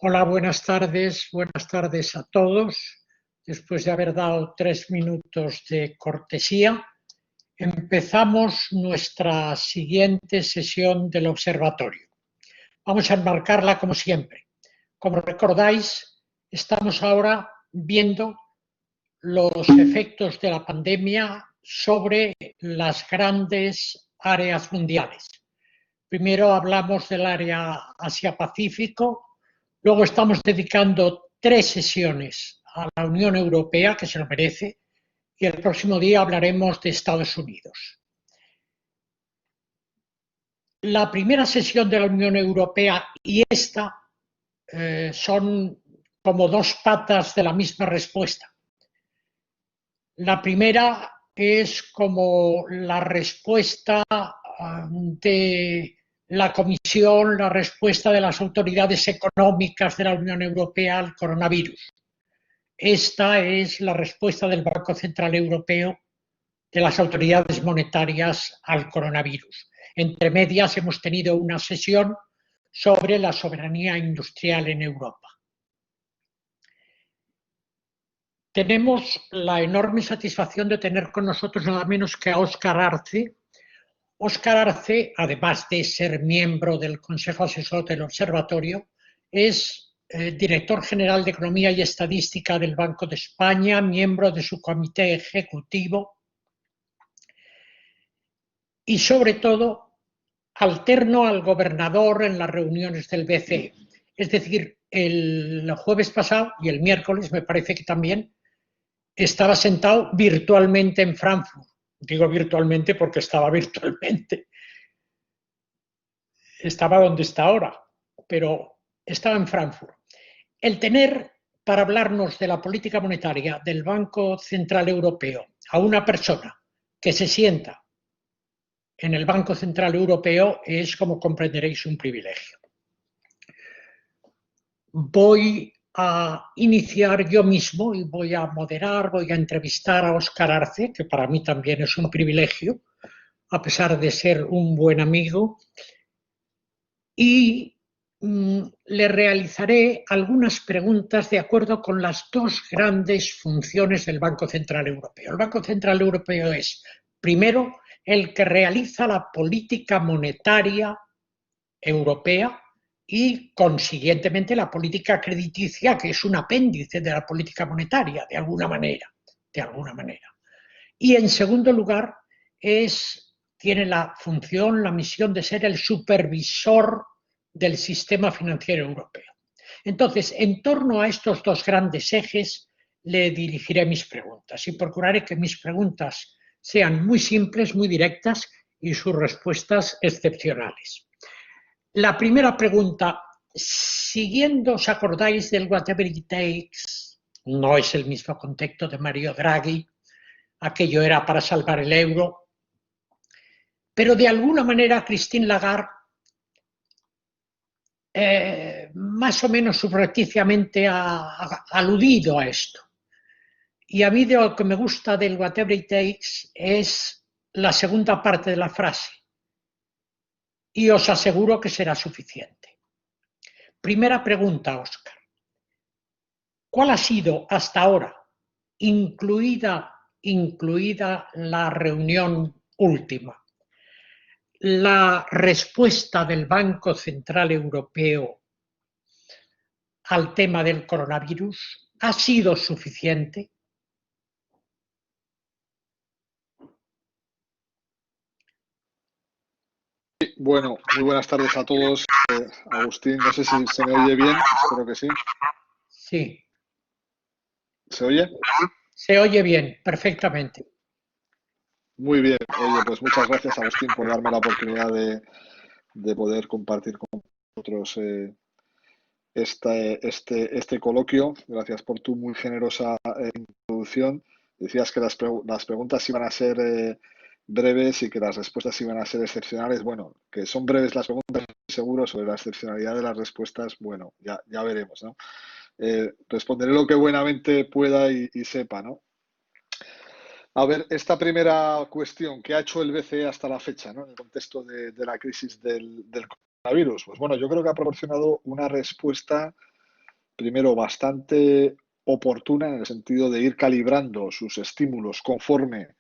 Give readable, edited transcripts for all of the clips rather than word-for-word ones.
Hola, buenas tardes a todos. Después de haber dado 3 minutos de cortesía, empezamos nuestra siguiente sesión del observatorio. Vamos a enmarcarla como siempre. Como recordáis, estamos ahora viendo los efectos de la pandemia sobre las grandes áreas mundiales. Primero hablamos del área Asia-Pacífico. Luego estamos dedicando 3 sesiones a la Unión Europea, que se lo merece, y el próximo día hablaremos de Estados Unidos. La primera sesión de la Unión Europea y esta son como dos patas de la misma respuesta. La primera es como la respuesta de la Comisión, la respuesta de las autoridades económicas de la Unión Europea al coronavirus. Esta es la respuesta del Banco Central Europeo, de las autoridades monetarias al coronavirus. Entre medias hemos tenido una sesión sobre la soberanía industrial en Europa. Tenemos la enorme satisfacción de tener con nosotros nada menos que a Óscar Arce. Óscar Arce, además de ser miembro del Consejo Asesor del Observatorio, es director general de Economía y Estadística del Banco de España, miembro de su comité ejecutivo y, sobre todo, alterno al gobernador en las reuniones del BCE. Es decir, el jueves pasado y el miércoles, me parece que también, estaba sentado virtualmente en Frankfurt. Digo virtualmente porque estaba virtualmente. Estaba donde está ahora, pero estaba en Frankfurt. El tener para hablarnos de la política monetaria del Banco Central Europeo a una persona que se sienta en el Banco Central Europeo es, como comprenderéis, un privilegio. Voy a iniciar yo mismo y voy a moderar, voy a entrevistar a Óscar Arce, que para mí también es un privilegio, a pesar de ser un buen amigo, y le realizaré algunas preguntas de acuerdo con las dos grandes funciones del Banco Central Europeo. El Banco Central Europeo es, primero, el que realiza la política monetaria europea y, consiguientemente, la política crediticia, que es un apéndice de la política monetaria, de alguna manera. Y, en segundo lugar, tiene la función, la misión de ser el supervisor del sistema financiero europeo. Entonces, en torno a estos dos grandes ejes, le dirigiré mis preguntas y procuraré que mis preguntas sean muy simples, muy directas y sus respuestas excepcionales. La primera pregunta, siguiendo, ¿os acordáis del whatever it takes? No es el mismo contexto de Mario Draghi, aquello era para salvar el euro, pero de alguna manera Christine Lagarde más o menos subrepticiamente ha aludido a esto. Y a mí de lo que me gusta del whatever it takes es la segunda parte de la frase. Y os aseguro que será suficiente. Primera pregunta, Óscar. ¿Cuál ha sido hasta ahora, incluida la reunión última, la respuesta del Banco Central Europeo al tema del coronavirus? ¿Ha sido suficiente? Bueno, muy buenas tardes a todos. Agustín, no sé si se me oye bien, espero que sí. Sí. ¿Se oye? Se oye bien, perfectamente. Muy bien. Oye, pues muchas gracias, Agustín, por darme la oportunidad de poder compartir con vosotros este coloquio. Gracias por tu muy generosa introducción. Decías que las preguntas iban a ser breves y que las respuestas iban a ser excepcionales. Bueno, que son breves las preguntas, seguro, sobre la excepcionalidad de las respuestas, bueno, ya veremos, ¿no? Responderé lo que buenamente pueda y sepa, ¿no? A ver, esta primera cuestión que ha hecho el BCE hasta la fecha, ¿no? En el contexto de la crisis del coronavirus, pues bueno, yo creo que ha proporcionado una respuesta primero, bastante oportuna en el sentido de ir calibrando sus estímulos conforme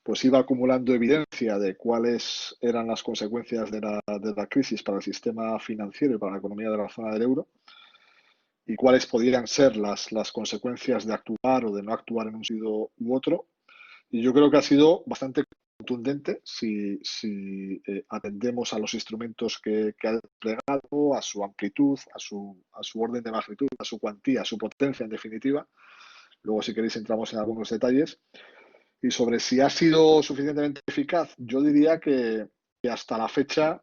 pues iba acumulando evidencia de cuáles eran las consecuencias de la crisis para el sistema financiero y para la economía de la zona del euro y cuáles podrían ser las consecuencias de actuar o de no actuar en un sentido u otro. Y yo creo que ha sido bastante contundente si atendemos a los instrumentos que ha desplegado, a su amplitud, a su orden de magnitud, a su cuantía, a su potencia en definitiva. Luego, si queréis, entramos en algunos detalles. Y sobre si ha sido suficientemente eficaz, yo diría que hasta la fecha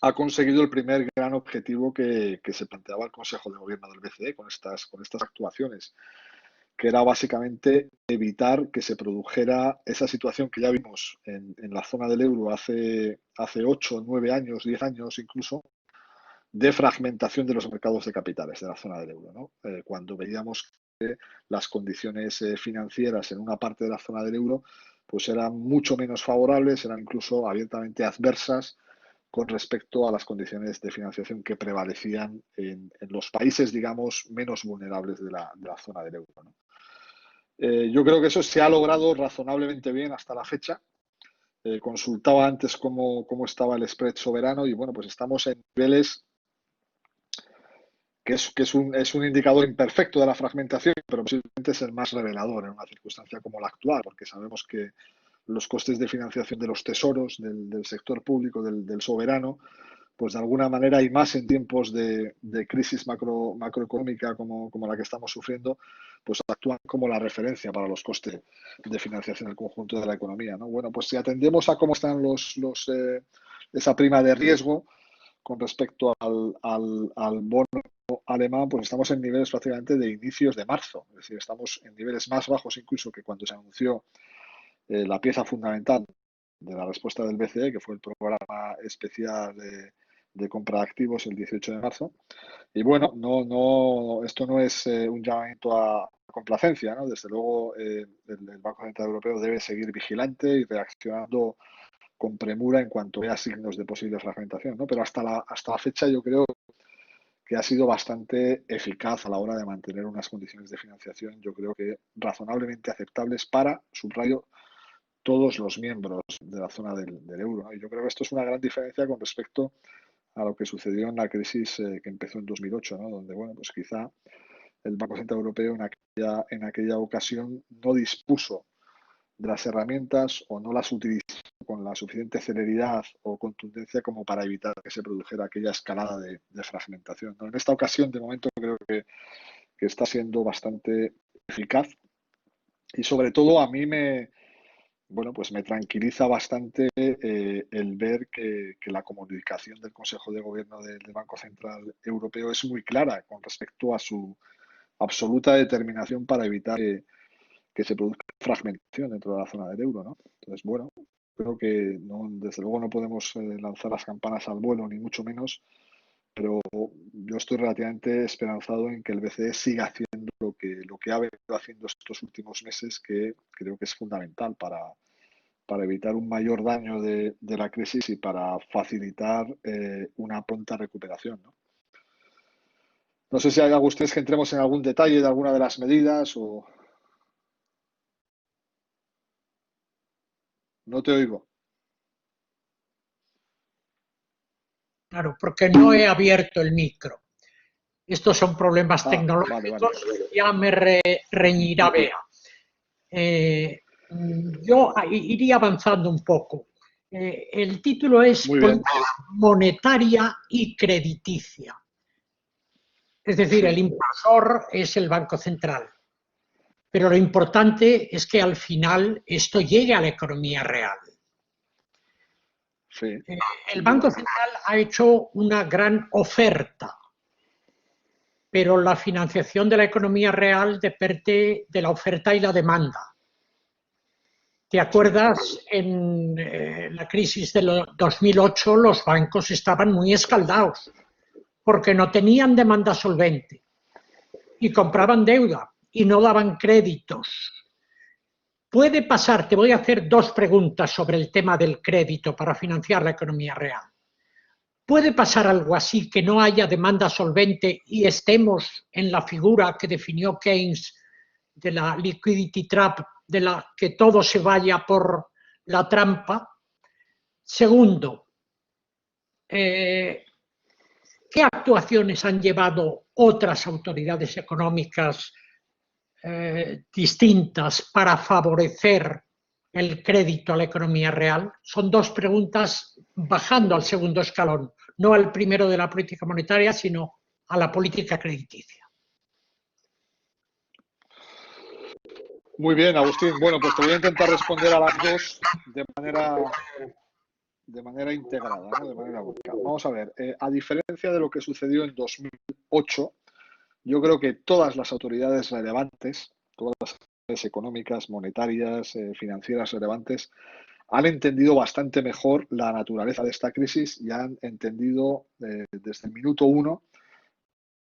ha conseguido el primer gran objetivo que se planteaba el Consejo de Gobierno del BCE con estas actuaciones, que era básicamente evitar que se produjera esa situación que ya vimos en la zona del euro hace 8, 9 años, 10 años incluso, de fragmentación de los mercados de capitales de la zona del euro, ¿no? Cuando veíamos que las condiciones financieras en una parte de la zona del euro pues eran mucho menos favorables, eran incluso abiertamente adversas con respecto a las condiciones de financiación que prevalecían en los países, digamos, menos vulnerables de la zona del euro, ¿no? Yo creo que eso se ha logrado razonablemente bien hasta la fecha. Consultaba antes cómo estaba el spread soberano y bueno, pues estamos en niveles que es un indicador imperfecto de la fragmentación, pero posiblemente es el más revelador en una circunstancia como la actual, porque sabemos que los costes de financiación de los tesoros, del sector público, del soberano, pues de alguna manera y más en tiempos de crisis macroeconómica como la que estamos sufriendo, pues actúan como la referencia para los costes de financiación del conjunto de la economía, ¿no? Bueno, pues si atendemos a cómo están esa prima de riesgo con respecto al bono alemán, pues estamos en niveles prácticamente de inicios de marzo, es decir, estamos en niveles más bajos incluso que cuando se anunció la pieza fundamental de la respuesta del BCE, que fue el programa especial de compra de activos el 18 de marzo. Y bueno, esto no es un llamamiento a complacencia, ¿no? Desde luego, el Banco Central Europeo debe seguir vigilante y reaccionando con premura en cuanto vea signos de posible fragmentación, ¿no? Pero hasta la fecha yo creo que ha sido bastante eficaz a la hora de mantener unas condiciones de financiación, yo creo que razonablemente aceptables para, subrayo, todos los miembros de la zona del euro, ¿no? Y yo creo que esto es una gran diferencia con respecto a lo que sucedió en la crisis que empezó en 2008, ¿no? Donde, bueno, pues quizá el Banco Central Europeo en aquella ocasión no dispuso de las herramientas o no las utilizó con la suficiente celeridad o contundencia como para evitar que se produjera aquella escalada de fragmentación, ¿no? En esta ocasión, de momento, creo que está siendo bastante eficaz y sobre todo a mí pues me tranquiliza bastante el ver que la comunicación del Consejo de Gobierno del Banco Central Europeo es muy clara con respecto a su absoluta determinación para evitar que se produzca fragmentación dentro de la zona del euro, ¿no? Entonces, bueno, creo que desde luego no podemos lanzar las campanas al vuelo, ni mucho menos, pero yo estoy relativamente esperanzado en que el BCE siga haciendo lo que ha venido haciendo estos últimos meses, que creo que es fundamental para evitar un mayor daño de la crisis y para facilitar una pronta recuperación, ¿no? No sé si hay algo ustedes que entremos en algún detalle de alguna de las medidas o no te oigo. Claro, porque no he abierto el micro. Estos son problemas tecnológicos, vale. ya me reñirá Bea. Yo iría avanzando un poco. El título es Política monetaria y crediticia. Es decir, el impulsor es el Banco Central. Pero lo importante es que al final esto llegue a la economía real. Sí. El Banco Central ha hecho una gran oferta, pero la financiación de la economía real depende de la oferta y la demanda. ¿Te acuerdas? En la crisis de 2008 los bancos estaban muy escaldados porque no tenían demanda solvente y compraban deuda y no daban créditos. Puede pasar, te voy a hacer dos preguntas sobre el tema del crédito para financiar la economía real. ¿Puede pasar algo así, que no haya demanda solvente y estemos en la figura que definió Keynes de la liquidity trap, de la que todo se vaya por la trampa? Segundo, ¿qué actuaciones han llevado otras autoridades económicas distintas para favorecer el crédito a la economía real? Son dos preguntas bajando al segundo escalón, no al primero de la política monetaria, sino a la política crediticia. Muy bien, Agustín. Bueno, pues te voy a intentar responder a las dos de manera integrada, ¿no? De manera única. Vamos a ver, a diferencia de lo que sucedió en 2008, yo creo que todas las autoridades relevantes, todas las autoridades económicas, monetarias, financieras relevantes, han entendido bastante mejor la naturaleza de esta crisis y han entendido desde el minuto uno la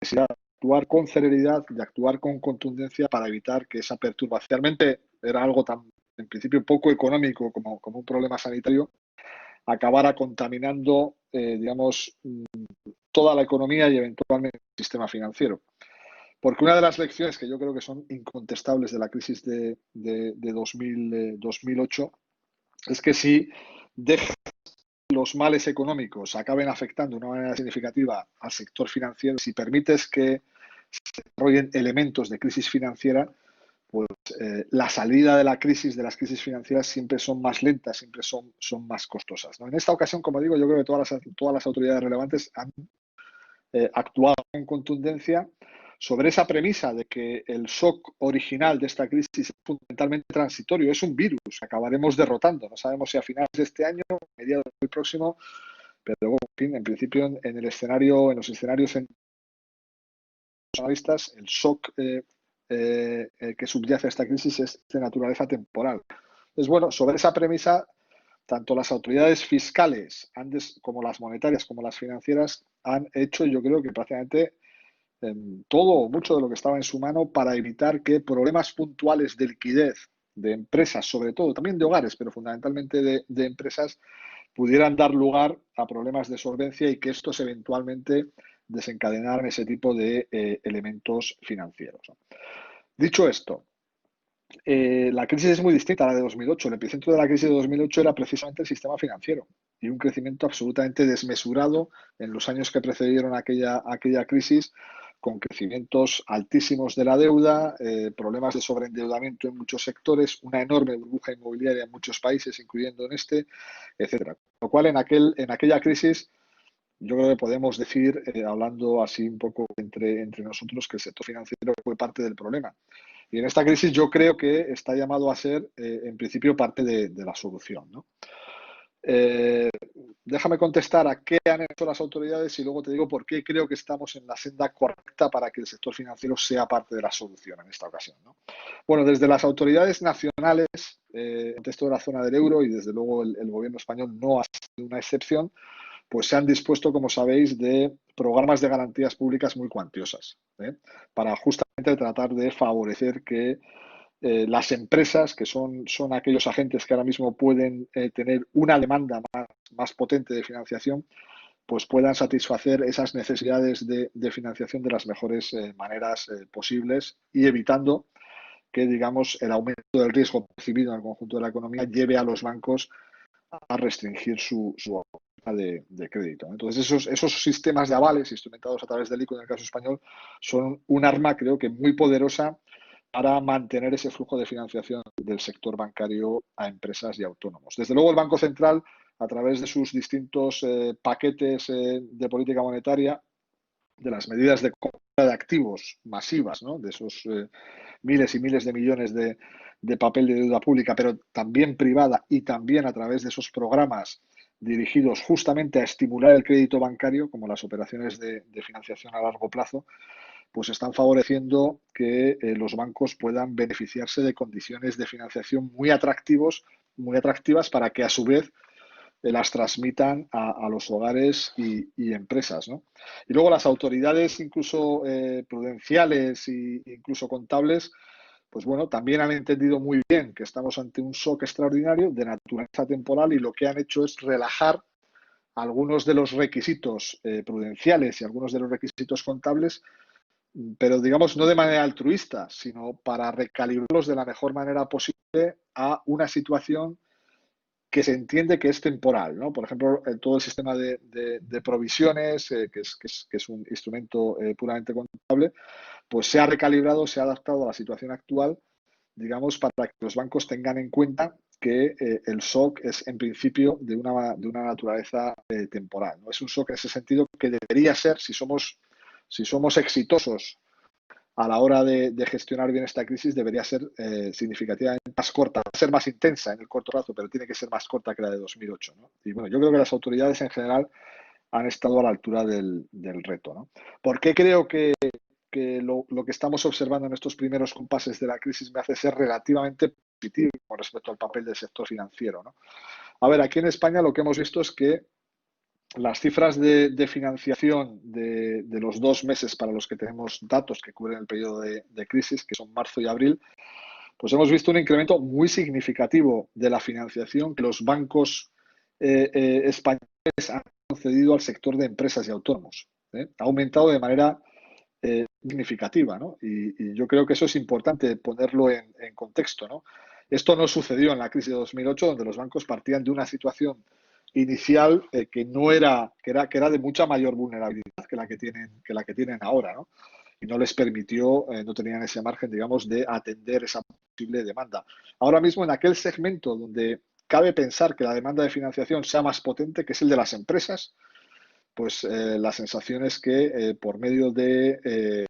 necesidad de actuar con celeridad, de actuar con contundencia para evitar que esa perturbación, realmente era algo tan, en principio, poco económico como un problema sanitario, acabara contaminando, digamos, toda la economía y eventualmente el sistema financiero. Porque una de las lecciones que yo creo que son incontestables de la crisis de 2008 es que si dejas que los males económicos acaben afectando de una manera significativa al sector financiero, si permites que se desarrollen elementos de crisis financiera, pues la salida de la crisis, de las crisis financieras, siempre son más lentas, siempre son más costosas, ¿no? En esta ocasión, como digo, yo creo que todas las autoridades relevantes han actuado con contundencia sobre esa premisa de que el shock original de esta crisis es fundamentalmente transitorio, es un virus que acabaremos derrotando. No sabemos si a finales de este año, a mediados del próximo, pero bueno, en principio en los escenarios analistas, el shock que subyace a esta crisis es de naturaleza temporal. Entonces, bueno, sobre esa premisa, tanto las autoridades fiscales como las monetarias como las financieras han hecho, yo creo que prácticamente todo o mucho de lo que estaba en su mano para evitar que problemas puntuales de liquidez de empresas, sobre todo, también de hogares, pero fundamentalmente de empresas, pudieran dar lugar a problemas de solvencia y que estos eventualmente desencadenaran ese tipo de elementos financieros. Dicho esto, la crisis es muy distinta a la de 2008. El epicentro de la crisis de 2008 era precisamente el sistema financiero y un crecimiento absolutamente desmesurado en los años que precedieron aquella crisis, con crecimientos altísimos de la deuda, problemas de sobreendeudamiento en muchos sectores, una enorme burbuja inmobiliaria en muchos países, incluyendo en este, etcétera. Lo cual en aquella crisis yo creo que podemos decir, hablando así un poco entre nosotros, que el sector financiero fue parte del problema. Y en esta crisis yo creo que está llamado a ser, en principio, parte de la solución, ¿no? Déjame contestar a qué han hecho las autoridades y luego te digo por qué creo que estamos en la senda correcta para que el sector financiero sea parte de la solución en esta ocasión, ¿no? Bueno, desde las autoridades nacionales, en el contexto de la zona del euro, y desde luego el gobierno español no ha sido una excepción, pues se han dispuesto, como sabéis, de programas de garantías públicas muy cuantiosas, para justamente tratar de favorecer que las empresas, que son aquellos agentes que ahora mismo pueden tener una demanda más potente de financiación, pues puedan satisfacer esas necesidades de financiación de las mejores maneras posibles y evitando que, digamos, el aumento del riesgo percibido en el conjunto de la economía lleve a los bancos a restringir su oferta de crédito. Entonces, esos sistemas de avales instrumentados a través del ICO en el caso español son un arma, creo que muy poderosa para mantener ese flujo de financiación del sector bancario a empresas y autónomos. Desde luego, el Banco Central, a través de sus distintos paquetes de política monetaria, de las medidas de compra de activos masivas, ¿no?, de esos miles y miles de millones de papel de deuda pública, pero también privada, y también a través de esos programas dirigidos justamente a estimular el crédito bancario, como las operaciones de financiación a largo plazo, pues están favoreciendo que los bancos puedan beneficiarse de condiciones de financiación muy atractivas para que a su vez las transmitan a los hogares y empresas, ¿no? Y luego las autoridades incluso prudenciales e incluso contables, pues bueno, también han entendido muy bien que estamos ante un shock extraordinario de naturaleza temporal y lo que han hecho es relajar algunos de los requisitos prudenciales y algunos de los requisitos contables, pero digamos no de manera altruista, sino para recalibrarlos de la mejor manera posible a una situación que se entiende que es temporal, ¿no? Por ejemplo, todo el sistema de provisiones, que es un instrumento puramente contable, pues se ha recalibrado, se ha adaptado a la situación actual, digamos, para que los bancos tengan en cuenta que el shock es en principio de una naturaleza temporal, ¿no? Es un shock en ese sentido que debería ser, si somos exitosos a la hora de gestionar bien esta crisis, debería ser significativamente más corta, ser más intensa en el corto plazo, pero tiene que ser más corta que la de 2008, ¿no? Y bueno, yo creo que las autoridades en general han estado a la altura del reto, ¿no? ¿Por qué creo que lo que estamos observando en estos primeros compases de la crisis me hace ser relativamente positivo con respecto al papel del sector financiero, ¿no? A ver, aquí en España lo que hemos visto es que las cifras de financiación de los 2 meses para los que tenemos datos que cubren el periodo de crisis, que son marzo y abril, pues hemos visto un incremento muy significativo de la financiación que los bancos españoles han concedido al sector de empresas y autónomos. Ha aumentado de manera significativa, ¿no? Y yo creo que eso es importante ponerlo en contexto, ¿no? Esto no sucedió en la crisis de 2008, donde los bancos partían de una situación inicial que era de mucha mayor vulnerabilidad que la que tienen ahora, ¿no? Y no les permitió, no tenían ese margen, digamos, de atender esa posible demanda. Ahora mismo, en aquel segmento donde cabe pensar que la demanda de financiación sea más potente, que es el de las empresas, pues la sensación es que por medio de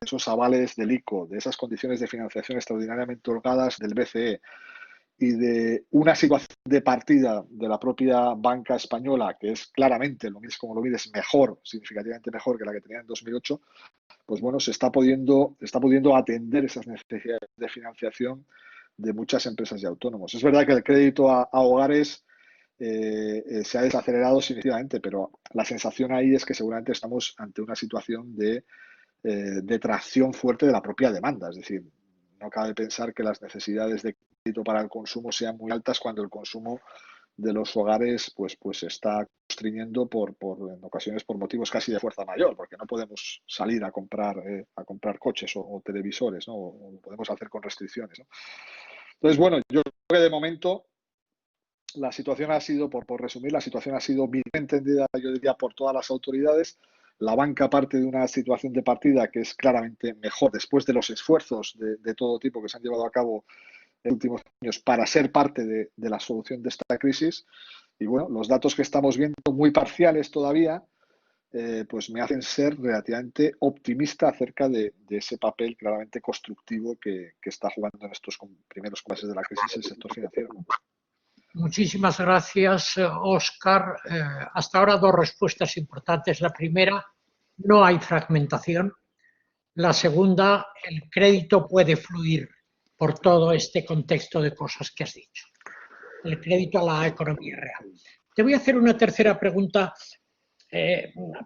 esos avales del ICO, de esas condiciones de financiación extraordinariamente holgadas del BCE y de una situación de partida de la propia banca española, que es claramente, lo mismo como lo mides, mejor, significativamente mejor que la que tenía en 2008, pues bueno, se está pudiendo atender esas necesidades de financiación de muchas empresas y autónomos. Es verdad que el crédito a hogares se ha desacelerado significativamente, pero la sensación ahí es que seguramente estamos ante una situación de tracción fuerte de la propia demanda. Es decir, no cabe pensar que las necesidades de crédito para el consumo sean muy altas cuando el consumo de los hogares pues está constriñendo en ocasiones por motivos casi de fuerza mayor, porque no podemos salir a comprar coches o televisores, ¿no? O lo podemos hacer con restricciones, ¿no? Entonces, bueno, yo creo que de momento la situación ha sido, por resumir, la situación ha sido bien entendida, yo diría, por todas las autoridades. La banca parte de una situación de partida que es claramente mejor después de los esfuerzos de todo tipo que se han llevado a cabo en los últimos años para ser parte de la solución de esta crisis. Y bueno, los datos que estamos viendo, muy parciales todavía, pues me hacen ser relativamente optimista acerca de ese papel claramente constructivo que está jugando en estos primeros compases de la crisis el sector financiero. Muchísimas gracias, Óscar. Hasta ahora 2 respuestas importantes. La primera, no hay fragmentación. La segunda, el crédito puede fluir por todo este contexto de cosas que has dicho. El crédito a la economía real. Te voy a hacer una tercera pregunta.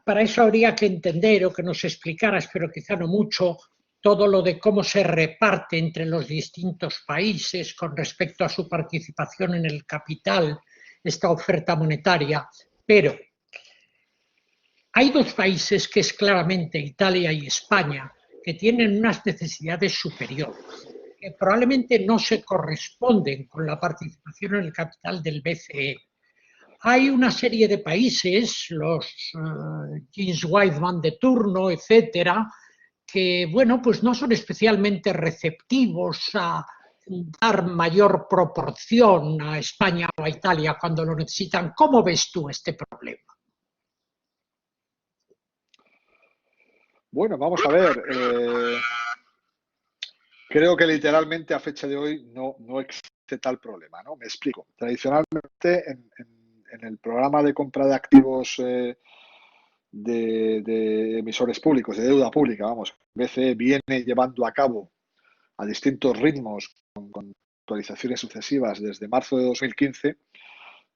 Para eso habría que entender o que nos explicaras, pero quizá no mucho, todo lo de cómo se reparte entre los distintos países con respecto a su participación en el capital, esta oferta monetaria. Pero hay 2 países, que es claramente Italia y España, que tienen unas necesidades superiores, que probablemente no se corresponden con la participación en el capital del BCE. Hay una serie de países, los James Wiseman de turno, etcétera, que, bueno, pues no son especialmente receptivos a dar mayor proporción a España o a Italia cuando lo necesitan. ¿Cómo ves tú este problema? Bueno, vamos a ver. Creo que literalmente a fecha de hoy no existe tal problema, ¿no? Me explico. Tradicionalmente, en el programa de compra de activos de emisores públicos, de deuda pública, vamos, BCE viene llevando a cabo a distintos ritmos con actualizaciones sucesivas desde marzo de 2015,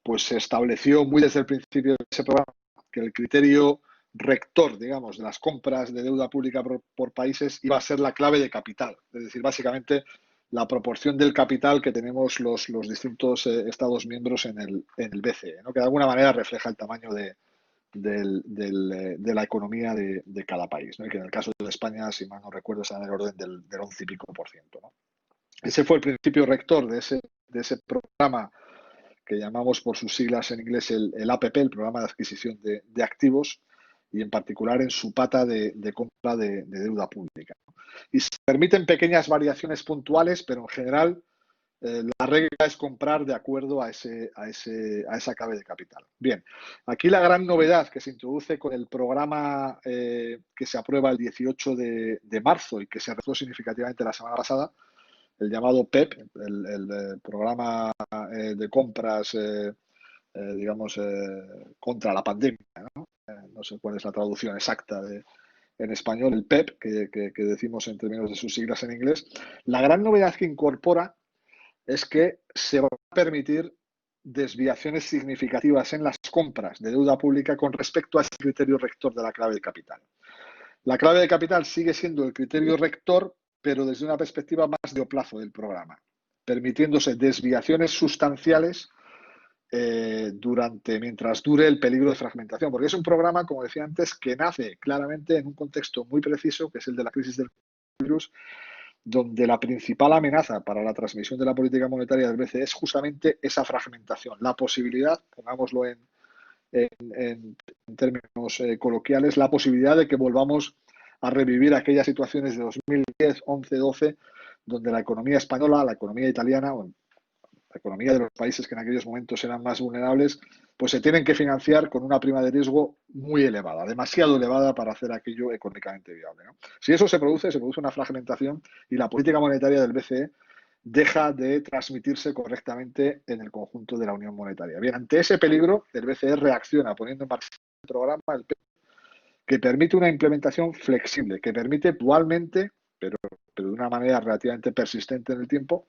pues se estableció muy desde el principio de ese programa que el criterio rector, digamos, de las compras de deuda pública por países iba a ser la clave de capital. Es decir, básicamente la proporción del capital que tenemos los distintos Estados miembros en el BCE, ¿no? Que de alguna manera refleja el tamaño de la economía de cada país, ¿no? Y que en el caso de España, si mal no recuerdo, está en el orden del 11 y pico por ciento, ¿no? Ese fue el principio rector de ese programa que llamamos por sus siglas en inglés el APP, el Programa de Adquisición de Activos, y en particular en su pata de compra de deuda pública. Y se permiten pequeñas variaciones puntuales, pero en general la regla es comprar de acuerdo a esa clave de capital. Bien, aquí la gran novedad que se introduce con el programa que se aprueba el 18 de marzo y que se realizó significativamente la semana pasada, el llamado PEP, el programa de compras, digamos, contra la pandemia, ¿no? No sé cuál es la traducción exacta en español, el PEP, que decimos en términos de sus siglas en inglés. La gran novedad que incorpora es que se va a permitir desviaciones significativas en las compras de deuda pública con respecto a ese criterio rector de la clave de capital. La clave de capital sigue siendo el criterio rector, pero desde una perspectiva más de plazo del programa, permitiéndose desviaciones sustanciales mientras dure el peligro de fragmentación, porque es un programa, como decía antes, que nace claramente en un contexto muy preciso, que es el de la crisis del virus, donde la principal amenaza para la transmisión de la política monetaria del BCE es justamente esa fragmentación, la posibilidad, pongámoslo en términos coloquiales, la posibilidad de que volvamos a revivir aquellas situaciones de 2010, 11, 12, donde la economía española, la economía italiana, o la economía de los países que en aquellos momentos eran más vulnerables, pues se tienen que financiar con una prima de riesgo muy elevada, demasiado elevada para hacer aquello económicamente viable, ¿no? Si eso se produce una fragmentación y la política monetaria del BCE deja de transmitirse correctamente en el conjunto de la Unión Monetaria. Bien, ante ese peligro, el BCE reacciona poniendo en marcha el programa, que permite una implementación flexible, que permite dualmente, pero de una manera relativamente persistente en el tiempo,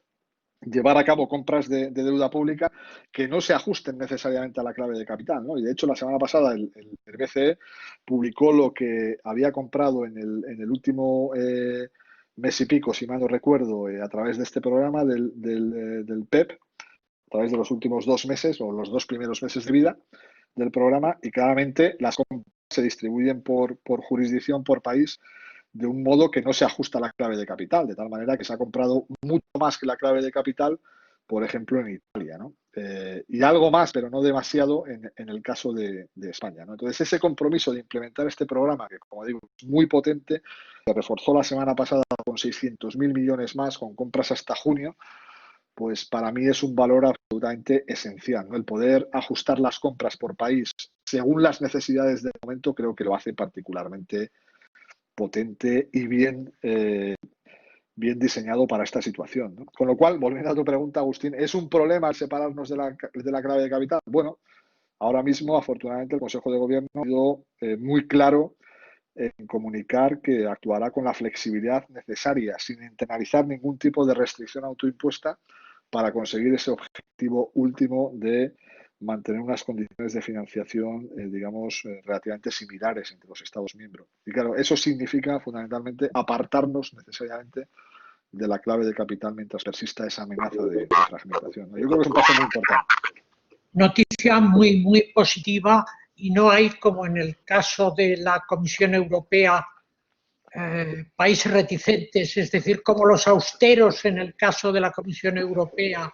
llevar a cabo compras de deuda pública que no se ajusten necesariamente a la clave de capital, ¿no? Y de hecho, la semana pasada el BCE publicó lo que había comprado en el último mes y pico, si mal no recuerdo, a través de este programa del PEP, a través de los últimos 2 meses o los 2 primeros meses de vida del programa, y claramente las compras se distribuyen por jurisdicción, por país, de un modo que no se ajusta a la clave de capital, de tal manera que se ha comprado mucho más que la clave de capital, por ejemplo, en Italia, ¿no? Y algo más, pero no demasiado, en el caso de España, ¿no? Entonces, ese compromiso de implementar este programa, que como digo, es muy potente, se reforzó la semana pasada con 600.000 millones más, con compras hasta junio, pues para mí es un valor absolutamente esencial, ¿no? El poder ajustar las compras por país según las necesidades del momento, creo que lo hace particularmente potente y bien diseñado para esta situación, ¿no? Con lo cual, volviendo a tu pregunta, Agustín, ¿es un problema separarnos de la clave de capital? Bueno, ahora mismo, afortunadamente, el Consejo de Gobierno ha sido muy claro en comunicar que actuará con la flexibilidad necesaria, sin internalizar ningún tipo de restricción autoimpuesta para conseguir ese objetivo último de mantener unas condiciones de financiación, digamos, relativamente similares entre los Estados miembros. Y claro, eso significa fundamentalmente apartarnos necesariamente de la clave de capital mientras persista esa amenaza de fragmentación, ¿no? Yo creo que es un paso muy importante. Noticia muy, muy positiva, y no hay, como en el caso de la Comisión Europea, países reticentes, es decir, como los austeros en el caso de la Comisión Europea.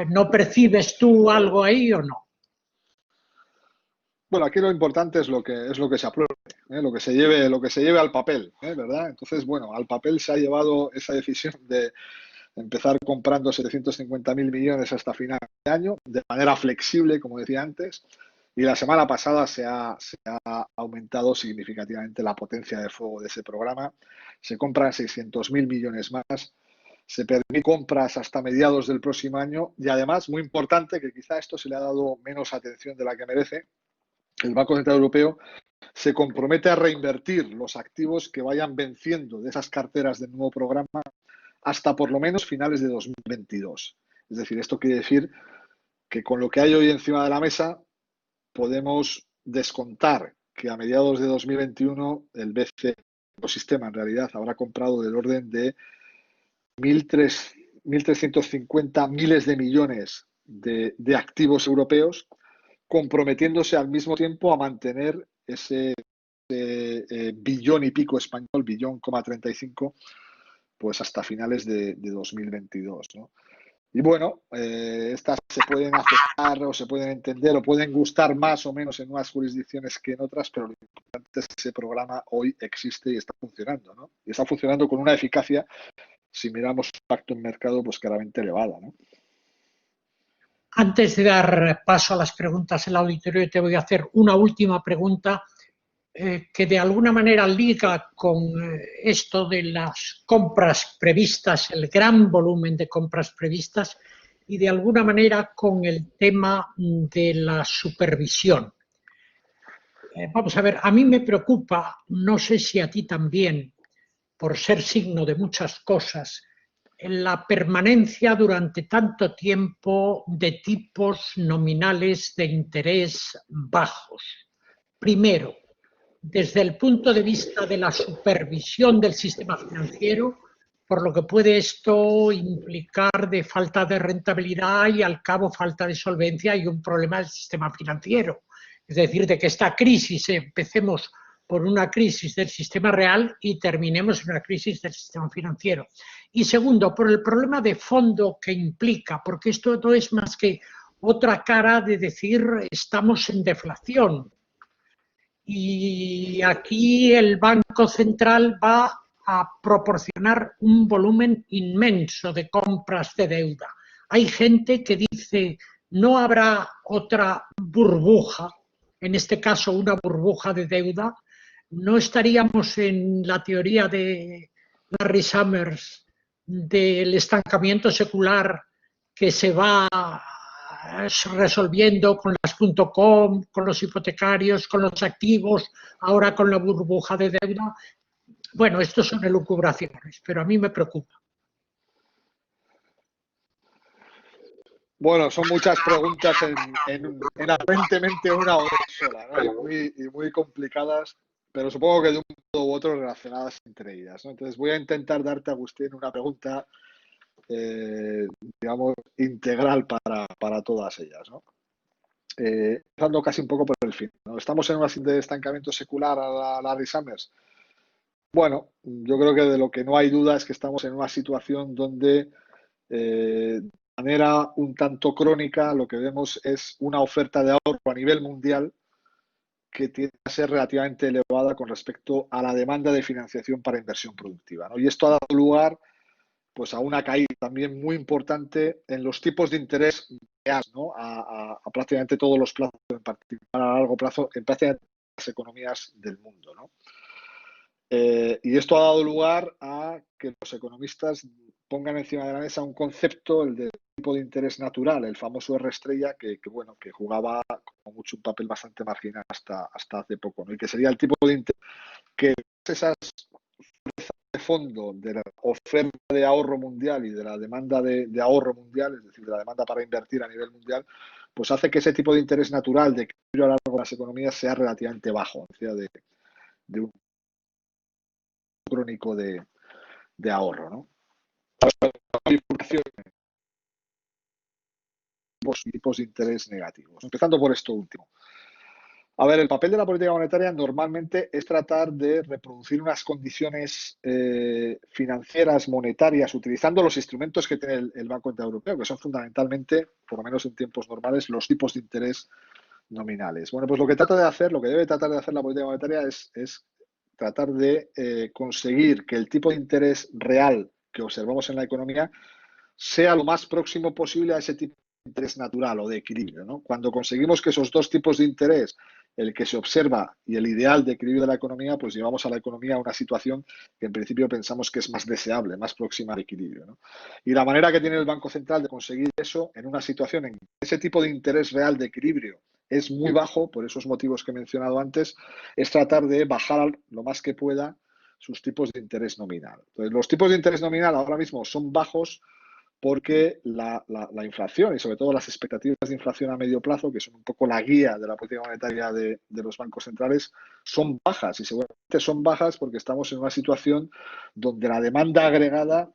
¿No percibes tú algo ahí o no? Bueno, aquí lo importante es lo que se apruebe, lo que se lleve al papel, ¿verdad? Entonces, bueno, al papel se ha llevado esa decisión de empezar comprando 750.000 millones hasta final de año, de manera flexible, como decía antes, y la semana pasada se ha aumentado significativamente la potencia de fuego de ese programa. Se compran 600.000 millones más, se permiten compras hasta mediados del próximo año, y además, muy importante, que quizá esto se le ha dado menos atención de la que merece, el Banco Central Europeo se compromete a reinvertir los activos que vayan venciendo de esas carteras del nuevo programa hasta por lo menos finales de 2022. Es decir, esto quiere decir que con lo que hay hoy encima de la mesa podemos descontar que a mediados de 2021 el BCE, el ecosistema, en realidad habrá comprado del orden de 1.350 miles de millones de activos europeos, comprometiéndose al mismo tiempo a mantener ese billón y pico español, billón, 35, pues hasta finales de 2022, ¿no? Y bueno, estas se pueden aceptar o se pueden entender o pueden gustar más o menos en unas jurisdicciones que en otras, pero lo importante es que ese programa hoy existe y está funcionando, ¿no? Y está funcionando con una eficacia, si miramos su impacto en mercado, pues claramente elevada, ¿no? Antes de dar paso a las preguntas del auditorio, te voy a hacer una última pregunta que de alguna manera liga con esto de las compras previstas, el gran volumen de compras previstas, y de alguna manera con el tema de la supervisión. Vamos a ver, a mí me preocupa, no sé si a ti también, por ser signo de muchas cosas, la permanencia durante tanto tiempo de tipos nominales de interés bajos. Primero, desde el punto de vista de la supervisión del sistema financiero, por lo que puede esto implicar de falta de rentabilidad y al cabo falta de solvencia y un problema del sistema financiero. Es decir, de que esta crisis empecemos por una crisis del sistema real y terminemos en una crisis del sistema financiero. Y segundo, por el problema de fondo que implica, porque esto no es más que otra cara de decir estamos en deflación. Y aquí el Banco Central va a proporcionar un volumen inmenso de compras de deuda. Hay gente que dice no habrá otra burbuja, en este caso una burbuja de deuda, no estaríamos en la teoría de Larry Summers del estancamiento secular que se va resolviendo con las .com, con los hipotecarios, con los activos, ahora con la burbuja de deuda. Bueno, esto son elucubraciones, pero a mí me preocupa. Bueno, son muchas preguntas en aparentemente una hora sola, ¿no? Y muy complicadas, pero supongo que de un modo u otro relacionadas entre ellas, ¿no? Entonces voy a intentar darte, Agustín, una pregunta, digamos, integral para todas ellas, ¿no? Empezando casi un poco por el fin, ¿no? ¿Estamos en una situación de estancamiento secular a la Larry Summers? Bueno, yo creo que de lo que no hay duda es que estamos en una situación donde de manera un tanto crónica lo que vemos es una oferta de ahorro a nivel mundial que tiende a ser relativamente elevada con respecto a la demanda de financiación para inversión productiva, ¿no? Y esto ha dado lugar pues, a una caída también muy importante en los tipos de interés reales, ¿no? A prácticamente todos los plazos, en particular a largo plazo, en prácticamente las economías del mundo, ¿no? Y esto ha dado lugar a que los economistas pongan encima de la mesa un concepto, el de tipo de interés natural, el famoso R estrella, que jugaba como mucho un papel bastante marginal hasta hace poco, ¿no? Y que sería el tipo de interés que esas fuerzas de fondo de la oferta de ahorro mundial y de la demanda de ahorro mundial, es decir, de la demanda para invertir a nivel mundial, pues hace que ese tipo de interés natural de equilibrio a largo de las economías sea relativamente bajo, o sea, de un crónico de ahorro, ¿no? Tipos de interés negativos. Empezando por esto último. A ver, el papel de la política monetaria normalmente es tratar de reproducir unas condiciones financieras, monetarias, utilizando los instrumentos que tiene el Banco Central Europeo, que son fundamentalmente, por lo menos en tiempos normales, los tipos de interés nominales. Bueno, pues lo que debe tratar de hacer la política monetaria es tratar de conseguir que el tipo de interés real que observamos en la economía sea lo más próximo posible a ese tipo de interés natural o de equilibrio, ¿no? Cuando conseguimos que esos dos tipos de interés, el que se observa y el ideal de equilibrio de la economía, pues llevamos a la economía a una situación que en principio pensamos que es más deseable, más próxima al equilibrio, ¿no? Y la manera que tiene el Banco Central de conseguir eso en una situación en que ese tipo de interés real de equilibrio es muy bajo, por esos motivos que he mencionado antes, es tratar de bajar lo más que pueda sus tipos de interés nominal. Entonces, los tipos de interés nominal ahora mismo son bajos porque la inflación y sobre todo las expectativas de inflación a medio plazo, que son un poco la guía de la política monetaria de los bancos centrales, son bajas y seguramente son bajas porque estamos en una situación donde la demanda agregada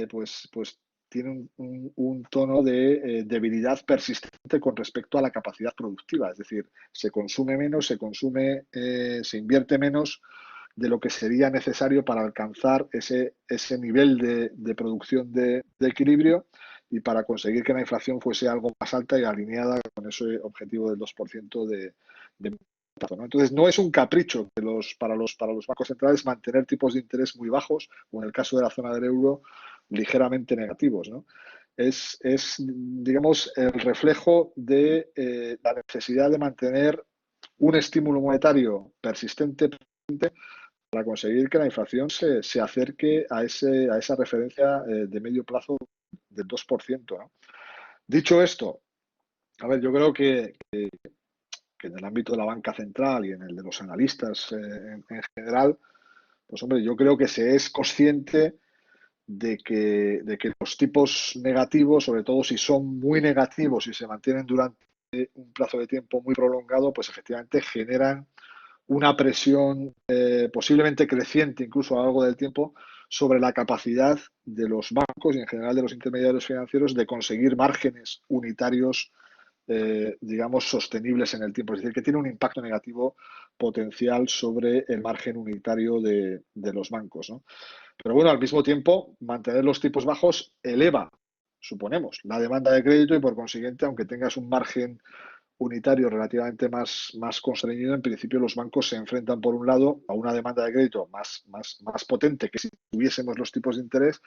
pues tiene un tono de debilidad persistente con respecto a la capacidad productiva. Es decir, se consume menos, se invierte menos de lo que sería necesario para alcanzar ese nivel de producción de equilibrio y para conseguir que la inflación fuese algo más alta y alineada con ese objetivo del 2% de plazo, ¿no? Entonces, no es un capricho para los bancos centrales mantener tipos de interés muy bajos, o en el caso de la zona del euro, ligeramente negativos, ¿no? Digamos, el reflejo de la necesidad de mantener un estímulo monetario persistente para conseguir que la inflación se acerque a esa referencia de medio plazo del 2%, ¿no? Dicho esto, a ver, yo creo que en el ámbito de la banca central y en el de los analistas en general, pues hombre, yo creo que se es consciente de que los tipos negativos, sobre todo si son muy negativos y se mantienen durante un plazo de tiempo muy prolongado, pues efectivamente generan una presión posiblemente creciente incluso a lo largo del tiempo sobre la capacidad de los bancos y en general de los intermediarios financieros de conseguir márgenes unitarios digamos, sostenibles en el tiempo. Es decir, que tiene un impacto negativo potencial sobre el margen unitario de los bancos, ¿no? Pero bueno, al mismo tiempo, mantener los tipos bajos eleva, suponemos, la demanda de crédito y por consiguiente, aunque tengas un margen unitario relativamente más constreñido, en principio los bancos se enfrentan, por un lado, a una demanda de crédito más potente que si tuviésemos los tipos de interés.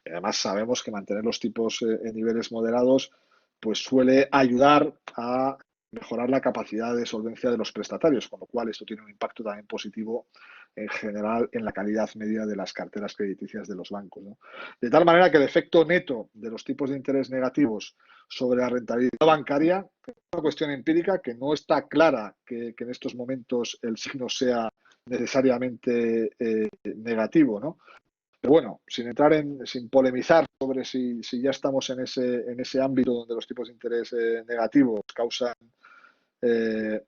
Además, sabemos que mantener los tipos en niveles moderados pues suele ayudar a mejorar la capacidad de solvencia de los prestatarios, con lo cual esto tiene un impacto también positivo en general en la calidad media de las carteras crediticias de los bancos, ¿no? De tal manera que el efecto neto de los tipos de interés negativos sobre la rentabilidad bancaria es una cuestión empírica que no está clara que en estos momentos el signo sea necesariamente negativo, ¿no? Pero bueno, sin polemizar sobre si ya estamos en ese ámbito donde los tipos de interés negativos causan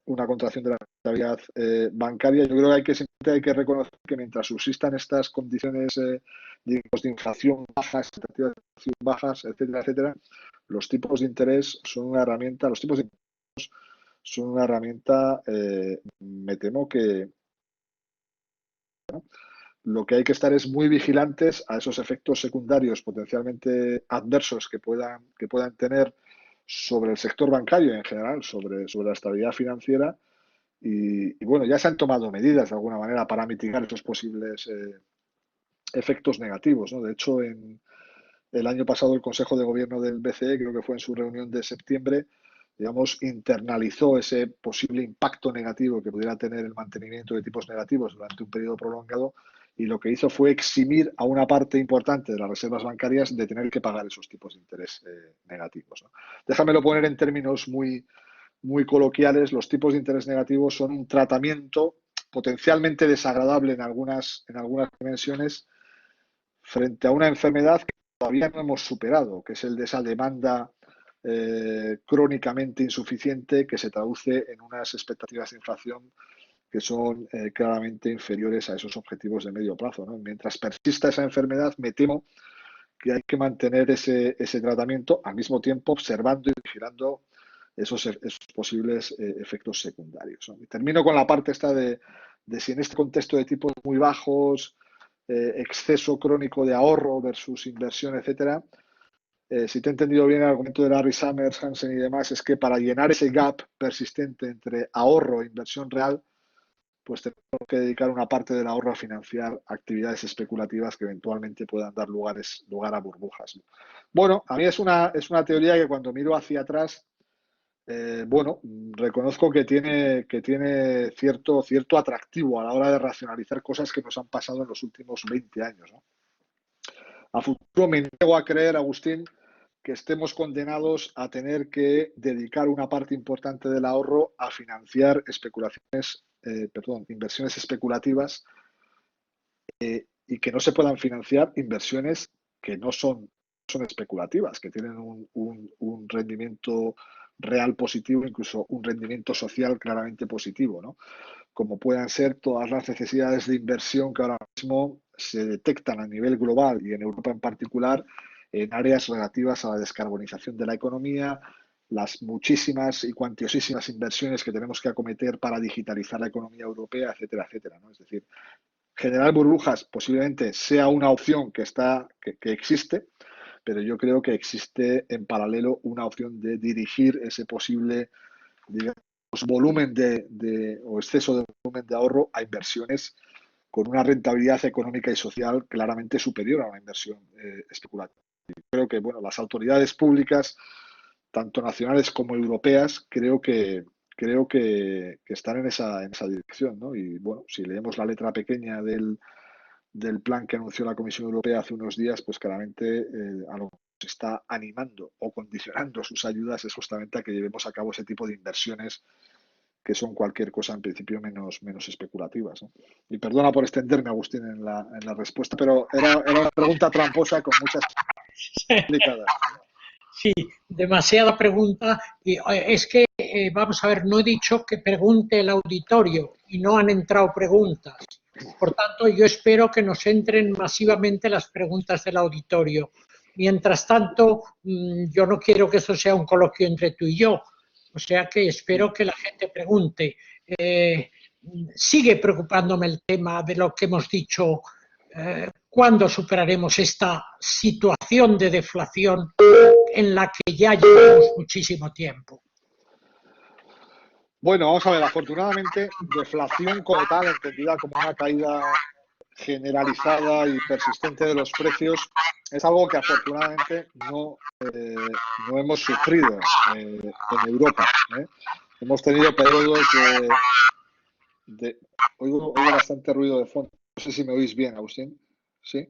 una contracción de la rentabilidad bancaria, yo creo que simplemente hay que reconocer que mientras subsistan estas condiciones digamos, de inflación bajas, expectativas de inflación bajas, etcétera, etcétera, los tipos de interés son una herramienta, los tipos de interés son una herramienta, me temo que, ¿no? Lo que hay que estar es muy vigilantes a esos efectos secundarios potencialmente adversos que puedan tener sobre el sector bancario en general, sobre la estabilidad financiera. Y bueno, ya se han tomado medidas de alguna manera para mitigar esos posibles efectos negativos, ¿no? De hecho, el año pasado el Consejo de Gobierno del BCE, creo que fue en su reunión de septiembre, digamos, internalizó ese posible impacto negativo que pudiera tener el mantenimiento de tipos negativos durante un periodo prolongado y lo que hizo fue eximir a una parte importante de las reservas bancarias de tener que pagar esos tipos de interés negativos, ¿no? Déjamelo poner en términos muy coloquiales. Los tipos de interés negativos son un tratamiento potencialmente desagradable en algunas dimensiones frente a una enfermedad que todavía no hemos superado, que es el de esa demanda crónicamente insuficiente que se traduce en unas expectativas de inflación que son claramente inferiores a esos objetivos de medio plazo, ¿no? Mientras persista esa enfermedad, me temo que hay que mantener ese tratamiento al mismo tiempo observando y vigilando esos posibles efectos secundarios, ¿no? Y termino con la parte esta de si en este contexto de tipos muy bajos, exceso crónico de ahorro versus inversión, etcétera, si te he entendido bien el argumento de Larry Summers, Hansen y demás, es que para llenar ese gap persistente entre ahorro e inversión real, pues tenemos que dedicar una parte del ahorro a financiar actividades especulativas que eventualmente puedan dar lugar a burbujas. Bueno, a mí es una teoría que cuando miro hacia atrás, bueno, reconozco que tiene cierto atractivo a la hora de racionalizar cosas que nos han pasado en los últimos 20 años, ¿no? A futuro me niego a creer, Agustín, que estemos condenados a tener que dedicar una parte importante del ahorro a financiar inversiones especulativas y que no se puedan financiar inversiones que no son especulativas, que tienen un rendimiento real positivo, incluso un rendimiento social claramente positivo, ¿no? Como puedan ser todas las necesidades de inversión que ahora mismo se detectan a nivel global y en Europa en particular en áreas relativas a la descarbonización de la economía, las muchísimas y cuantiosísimas inversiones que tenemos que acometer para digitalizar la economía europea, etcétera, etcétera, ¿no? Es decir, generar burbujas posiblemente sea una opción que existe, pero yo creo que existe en paralelo una opción de dirigir ese posible, digamos, volumen o exceso de volumen de ahorro a inversiones con una rentabilidad económica y social claramente superior a una inversión especulativa. Creo que bueno, las autoridades públicas, tanto nacionales como europeas, creo que están en esa dirección, ¿no? Y bueno, si leemos la letra pequeña del plan que anunció la Comisión Europea hace unos días, pues claramente a lo que se está animando o condicionando sus ayudas es justamente a que llevemos a cabo ese tipo de inversiones que son cualquier cosa en principio menos especulativas, ¿no? Y perdona por extenderme, Agustín, en la respuesta, pero era una pregunta tramposa con muchas explicadas. Sí, demasiada pregunta. Y es que, vamos a ver, no he dicho que pregunte el auditorio y no han entrado preguntas. Por tanto, yo espero que nos entren masivamente las preguntas del auditorio. Mientras tanto, yo no quiero que eso sea un coloquio entre tú y yo. O sea que espero que la gente pregunte. Sigue preocupándome el tema de lo que hemos dicho. ¿Cuándo superaremos esta situación de deflación en la que ya llevamos muchísimo tiempo? Bueno, vamos a ver, afortunadamente, deflación como tal, entendida como una caída generalizada y persistente de los precios, es algo que afortunadamente no hemos sufrido en Europa, ¿eh? Hemos tenido periodos oigo bastante ruido de fondo. No sé si me oís bien, Agustín. ¿Sí?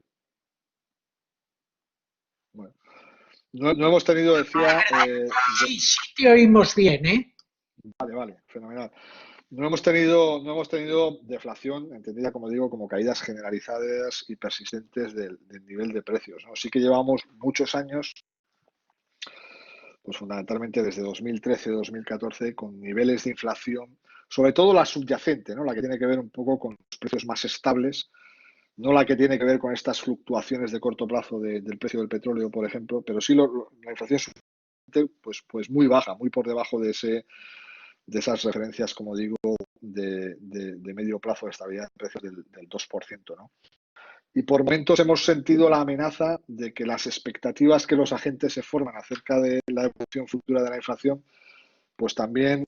Bueno. No hemos tenido, decía... Sí, sí te oímos bien, ¿eh? Vale, fenomenal. No hemos tenido deflación, entendida, como digo, como caídas generalizadas y persistentes del nivel de precios, ¿no? Sí que llevamos muchos años, pues fundamentalmente desde 2013-2014, con niveles de inflación, sobre todo la subyacente, ¿no? La que tiene que ver un poco con los precios más estables, no la que tiene que ver con estas fluctuaciones de corto plazo del precio del petróleo, por ejemplo, pero sí la inflación subyacente, pues muy baja, muy por debajo de esas referencias, como digo, de medio plazo de estabilidad de precios del 2%, ¿no? Y por momentos hemos sentido la amenaza de que las expectativas que los agentes se forman acerca de la evolución futura de la inflación, pues también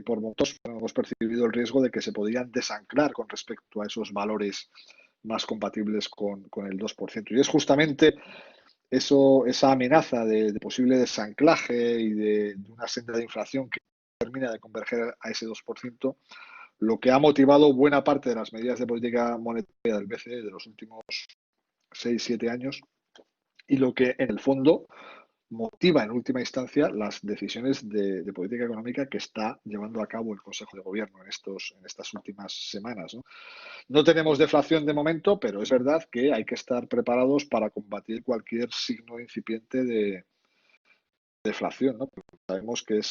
por momentos hemos percibido el riesgo de que se podrían desanclar con respecto a esos valores más compatibles con el 2%. Y es justamente esa amenaza de posible desanclaje y de una senda de inflación que termina de converger a ese 2%, lo que ha motivado buena parte de las medidas de política monetaria del BCE de los últimos 6-7 años y lo que en el fondo motiva en última instancia las decisiones de política económica que está llevando a cabo el Consejo de Gobierno en estas últimas semanas, ¿no? No tenemos deflación de momento, pero es verdad que hay que estar preparados para combatir cualquier signo incipiente de deflación, ¿no? Sabemos que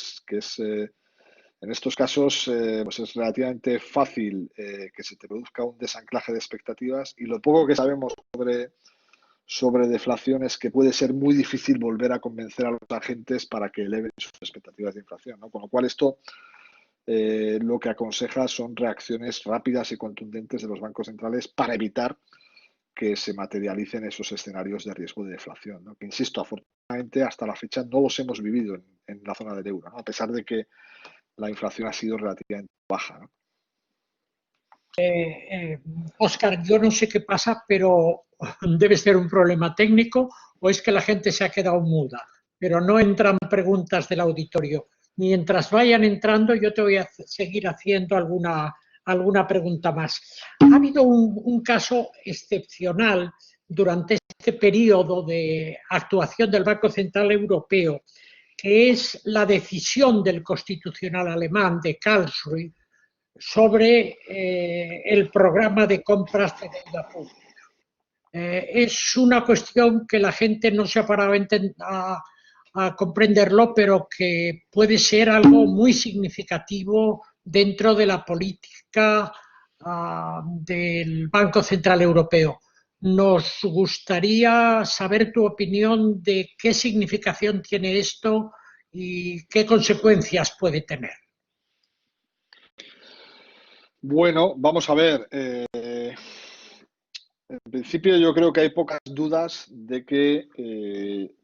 en estos casos pues es relativamente fácil que se te produzca un desanclaje de expectativas y lo poco que sabemos sobre deflación es que puede ser muy difícil volver a convencer a los agentes para que eleven sus expectativas de inflación, ¿no? Con lo cual esto lo que aconseja son reacciones rápidas y contundentes de los bancos centrales para evitar que se materialicen esos escenarios de riesgo de deflación, ¿no? Que, insisto, afortunadamente hasta la fecha no los hemos vivido en la zona del euro, ¿no? A pesar de que la inflación ha sido relativamente baja, ¿no? Óscar, yo no sé qué pasa, pero debe ser un problema técnico o es que la gente se ha quedado muda, pero no entran preguntas del auditorio. Mientras vayan entrando, yo te voy a seguir haciendo alguna pregunta más. Ha habido un caso excepcional durante este periodo de actuación del Banco Central Europeo, que es la decisión del Constitucional alemán de Karlsruhe sobre el programa de compras de deuda pública. Es una cuestión que la gente no se ha parado a comprenderlo, pero que puede ser algo muy significativo dentro de la política del Banco Central Europeo. Nos gustaría saber tu opinión de qué significación tiene esto y qué consecuencias puede tener. Bueno, vamos a ver. En principio yo creo que hay pocas dudas de que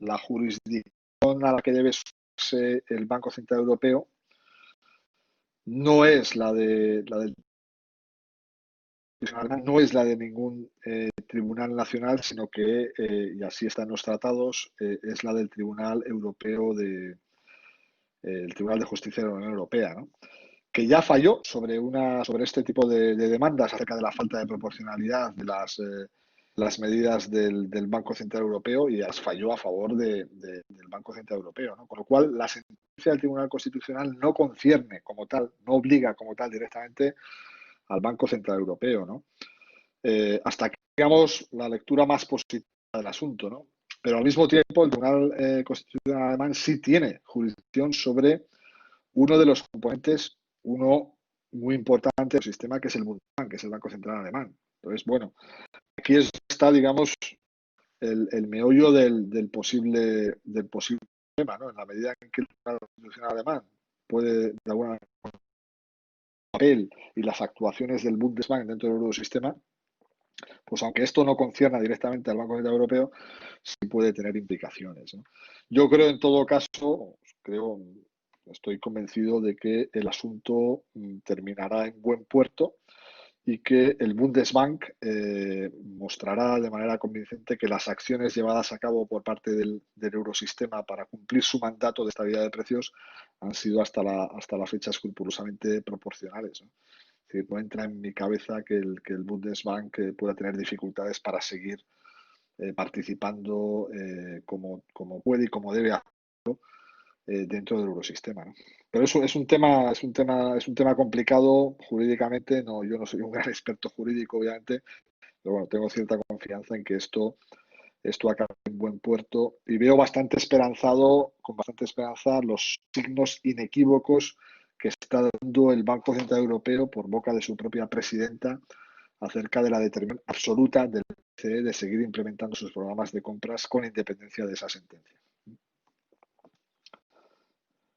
la jurisdicción a la que debe sumarse el Banco Central Europeo no es la del no es la de ningún tribunal nacional, sino que, y así está en los tratados, es la del Tribunal Europeo el Tribunal de Justicia de la Unión Europea, ¿no? Que ya falló sobre este tipo de demandas acerca de la falta de proporcionalidad de las medidas del Banco Central Europeo y las falló a favor del Banco Central Europeo, ¿no? Con lo cual, la sentencia del Tribunal Constitucional no concierne como tal, no obliga como tal directamente al Banco Central Europeo, ¿no? Hasta que digamos la lectura más positiva del asunto, ¿no? Pero al mismo tiempo el Tribunal Constitucional alemán sí tiene jurisdicción sobre uno de los componentes, uno muy importante del sistema, que es el Bundesbank, que es el Banco Central Alemán. Entonces, bueno, aquí está, digamos, el meollo del posible tema, ¿no? En la medida en que el Tribunal Constitucional Alemán puede, de alguna manera, papel y las actuaciones del Bundesbank dentro del eurosistema, pues aunque esto no concierna directamente al Banco Central Europeo, sí puede tener implicaciones, ¿no? Yo creo, en todo caso, estoy convencido de que el asunto terminará en buen puerto y que el Bundesbank mostrará de manera convincente que las acciones llevadas a cabo por parte del eurosistema para cumplir su mandato de estabilidad de precios han sido hasta la fecha escrupulosamente proporcionales, ¿no? No entra en mi cabeza que el Bundesbank pueda tener dificultades para seguir participando como puede y como debe hacerlo dentro del eurosistema, ¿no? Pero eso es un tema complicado jurídicamente. No, yo no soy un gran experto jurídico, obviamente, pero bueno, tengo cierta confianza en que esto acabe en buen puerto y veo con bastante esperanza los signos inequívocos que está dando el Banco Central Europeo por boca de su propia presidenta acerca de la determinación absoluta del BCE de seguir implementando sus programas de compras con independencia de esa sentencia.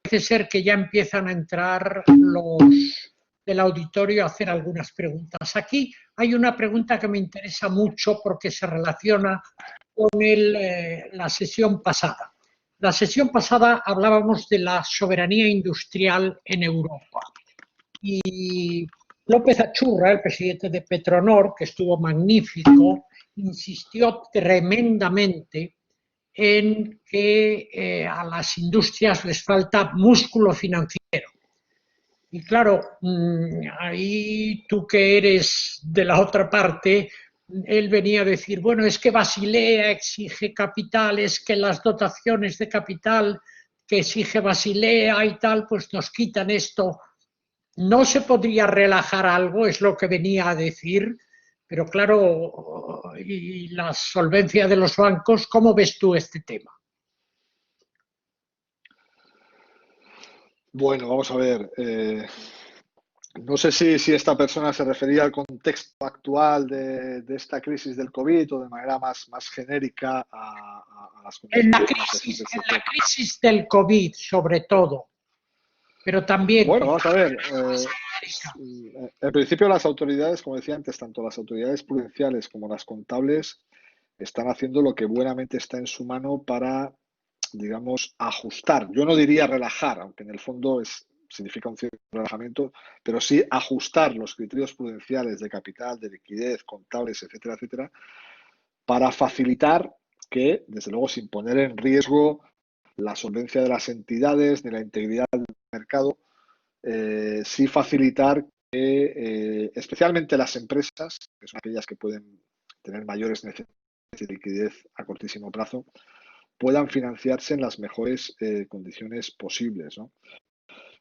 Parece ser que ya empiezan a entrar los del auditorio a hacer algunas preguntas. Aquí hay una pregunta que me interesa mucho porque se relaciona con la sesión pasada. La sesión pasada hablábamos de la soberanía industrial en Europa y López Achurra, el presidente de Petronor, que estuvo magnífico, insistió tremendamente en que a las industrias les falta músculo financiero. Y claro, ahí tú que eres de la otra parte, él venía a decir, bueno, es que Basilea exige capital, es que las dotaciones de capital que exige Basilea y tal, pues nos quitan esto. No se podría relajar algo, es lo que venía a decir, pero claro, y la solvencia de los bancos, ¿cómo ves tú este tema? Bueno, vamos a ver. No sé si esta persona se refería al contexto actual de esta crisis del COVID o de manera más genérica a las En condiciones financieras del en la sector. crisis del COVID, sobre todo, pero también Bueno, quizás vamos a ver. América. En principio, las autoridades, como decía antes, tanto las autoridades prudenciales como las contables, están haciendo lo que buenamente está en su mano para, digamos, ajustar. Yo no diría relajar, aunque en el fondo significa un cierto relajamiento, pero sí ajustar los criterios prudenciales de capital, de liquidez, contables, etcétera, etcétera, para facilitar que, desde luego, sin poner en riesgo la solvencia de las entidades ni la integridad del mercado, sí facilitar que, especialmente las empresas, que son aquellas que pueden tener mayores necesidades de liquidez a cortísimo plazo, puedan financiarse en las mejores condiciones posibles, ¿no?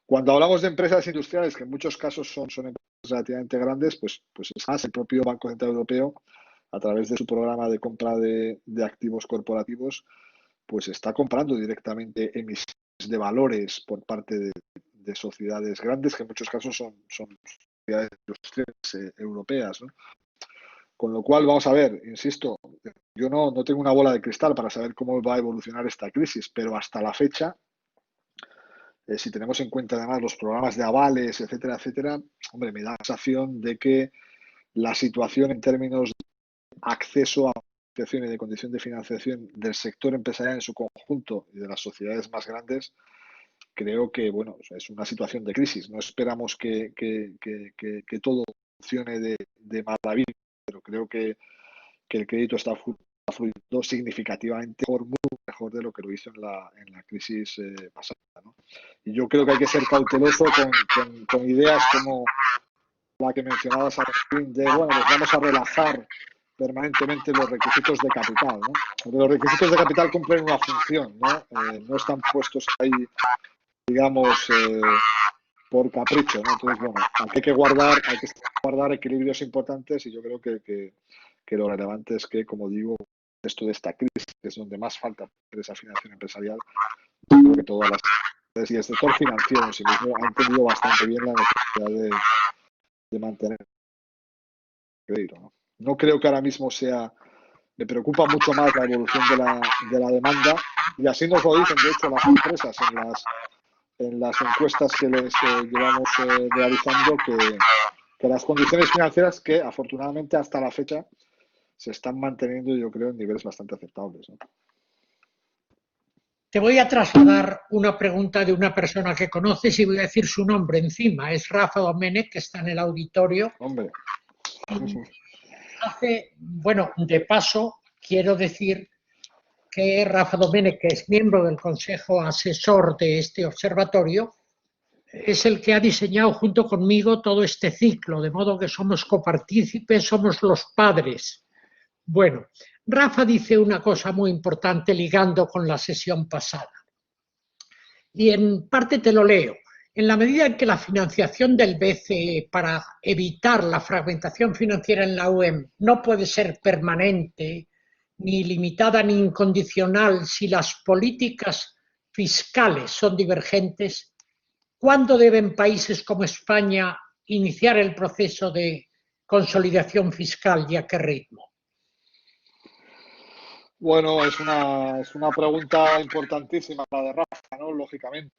Cuando hablamos de empresas industriales, que en muchos casos son empresas relativamente grandes, pues es más el propio Banco Central Europeo, a través de su programa de compra de activos corporativos, pues está comprando directamente emisiones de valores por parte de sociedades grandes, que en muchos casos son autoridades europeas, ¿no? Con lo cual, vamos a ver, insisto, yo no tengo una bola de cristal para saber cómo va a evolucionar esta crisis, pero hasta la fecha, si tenemos en cuenta además los programas de avales, etcétera, etcétera, hombre, me da la sensación de que la situación en términos de acceso a financiación y de condición de financiación del sector empresarial en su conjunto y de las sociedades más grandes, creo que, bueno, es una situación de crisis. No esperamos que todo funcione de maravilla, pero creo que el crédito está fluyendo significativamente muy mejor de lo que lo hizo en la crisis pasada, ¿no? Y yo creo que hay que ser cauteloso con ideas como la que mencionabas, Agustín, de, bueno, pues vamos a relajar permanentemente los requisitos de capital, ¿no? Porque los requisitos de capital cumplen una función, ¿no? No están puestos ahí, digamos, por capricho, ¿no? Entonces, bueno, hay que guardar equilibrios importantes y yo creo que lo relevante es que, como digo, esto de esta crisis, que es donde más falta esa financiación empresarial, creo que todas las y el sector financiero en sí mismo ha entendido bastante bien la necesidad de mantener el crédito, ¿no? No creo que ahora mismo me preocupa mucho más la evolución de la demanda y así nos lo dicen, de hecho, las empresas en las encuestas que les llevamos realizando que las condiciones financieras que afortunadamente hasta la fecha se están manteniendo, yo creo, en niveles bastante aceptables, ¿no? Te voy a trasladar una pregunta de una persona que conoces y voy a decir su nombre encima. Es Rafa Domènech, que está en el auditorio. Hombre. Bueno, de paso, quiero decir que Rafa Domènech, que es miembro del consejo asesor de este observatorio, es el que ha diseñado junto conmigo todo este ciclo, de modo que somos copartícipes, somos los padres. Bueno, Rafa dice una cosa muy importante ligando con la sesión pasada. Y en parte te lo leo. En la medida en que la financiación del BCE para evitar la fragmentación financiera en la UE no puede ser permanente, ni limitada ni incondicional si las políticas fiscales son divergentes, ¿cuándo deben países como España iniciar el proceso de consolidación fiscal y a qué ritmo? Bueno, es una pregunta importantísima la de Rafa, ¿no? Lógicamente.